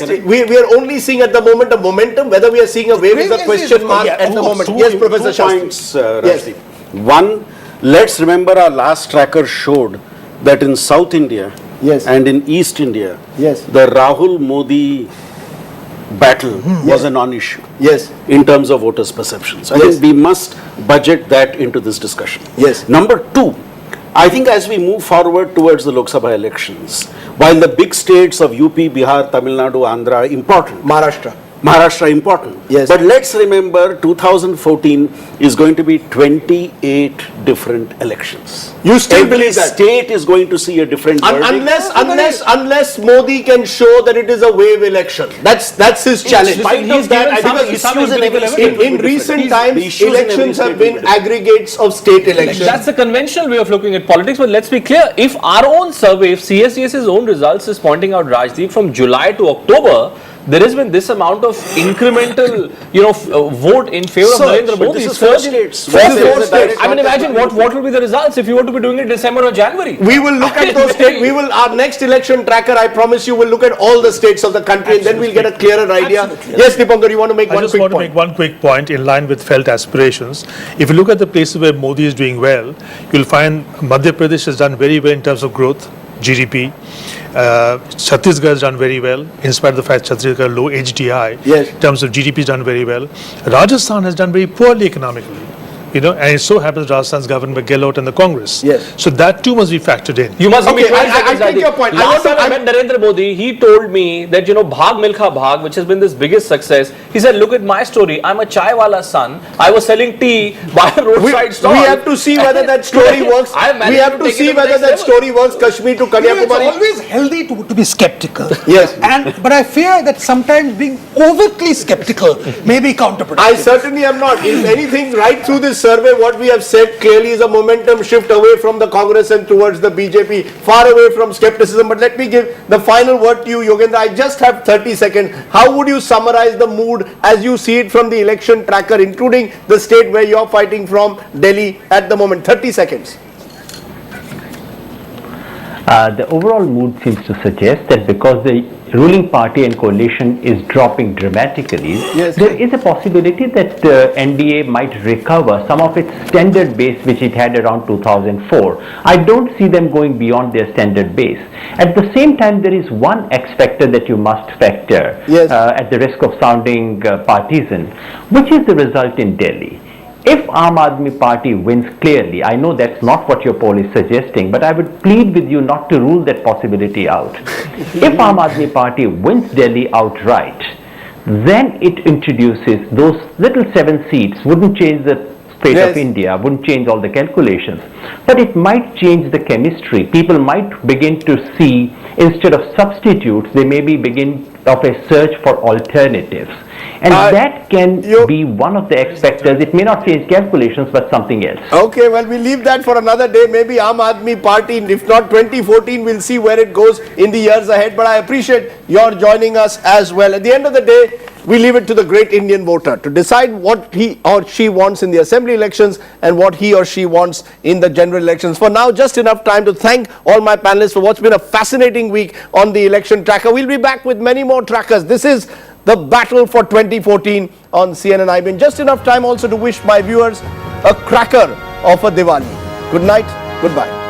only seeing at the moment a momentum. Whether we are seeing a wave is a question mark at the moment. Yes, Professor Shastri. Yes. One, let's remember our last tracker showed that in South India and in East India, the Rahul Modi battle was a non-issue in terms of voters' perceptions. I think we must budget that into this discussion. Number two, I think as we move forward towards the Lok Sabha elections, while the big states of UP, Bihar, Tamil Nadu, Andhra are important, Maharashtra important. But let's remember 2014 is going to be 28 different elections. You still Every believe that? state is going to see a different verdict. Unless Modi can show that it is a wave election. That's his challenge. In recent times, elections have been aggregates of state elections. That's the conventional way of looking at politics, but let's be clear. If our own survey, if CSDS's own results is pointing out, Rajdeep, from July to October, there has been this amount of incremental, vote in favor of Narendra Modi. This is four states. I mean, imagine what will be the results if you were to be doing it December or January. We will look at those states. Our next election tracker, I promise you, will look at all the states of the country, and then we'll get a clearer idea. Yes, Dipankar, you want to make one quick point? I just want to make one quick point in line with felt aspirations. If you look at the places where Modi is doing well, you'll find Madhya Pradesh has done very well in terms of growth, GDP. Chhattisgarh has done very well, in spite of the fact Chhattisgarh low HDI. In terms of GDP has done very well. Rajasthan has done very poorly economically. And it so happens Rajasthan's governed by Gehlot and the Congress. So that too must be factored in. You must give me 20 seconds. I take your point. Last time I met Narendra Modi, he told me that, Bhag Milkha Bhag, which has been this biggest success, he said, look at my story. I'm a chai wala's son. I was selling tea by a roadside stall. We have to see whether that story works. We have to see whether that story works, Kashmir to Kanyakumari. It's always healthy to be skeptical. But I fear that sometimes being overtly skeptical may be counterproductive. I certainly am not. If anything, right through this survey, what we have said clearly is a momentum shift away from the Congress and towards the BJP, far away from skepticism. But let me give the final word to you, Yogendra. I just have 30 seconds. How would you summarize the mood as you see it from the election tracker, including the state where you're fighting from, Delhi, at the moment? 30 seconds. The overall mood seems to suggest that because the ruling party and coalition is dropping dramatically, there is a possibility that NDA might recover some of its standard base which it had around 2004. I don't see them going beyond their standard base. At the same time, there is one X factor that you must factor at the risk of sounding partisan, which is the result in Delhi. If Aam Aadmi Party wins clearly, I know that's not what your poll is suggesting, but I would plead with you not to rule that possibility out. If Aam Aadmi Party wins Delhi outright, then it introduces those little 7 seats, wouldn't change the fate of India, wouldn't change all the calculations, but it might change the chemistry. People might begin to see, instead of substitutes, they maybe begin of a search for alternatives. And that can be one of the X factors. It may not change calculations, but something else. Okay, well, we leave that for another day. Maybe Aam Aadmi Party, if not 2014, we'll see where it goes in the years ahead. But I appreciate your joining us as well. At the end of the day, we leave it to the great Indian voter to decide what he or she wants in the assembly elections and what he or she wants in the general elections. For now, just enough time to thank all my panelists for what's been a fascinating week on the election tracker. We'll be back with many more trackers. This is the battle for 2014 on CNN IBN. Just enough time also to wish my viewers a cracker of a Diwali. Good night. Goodbye.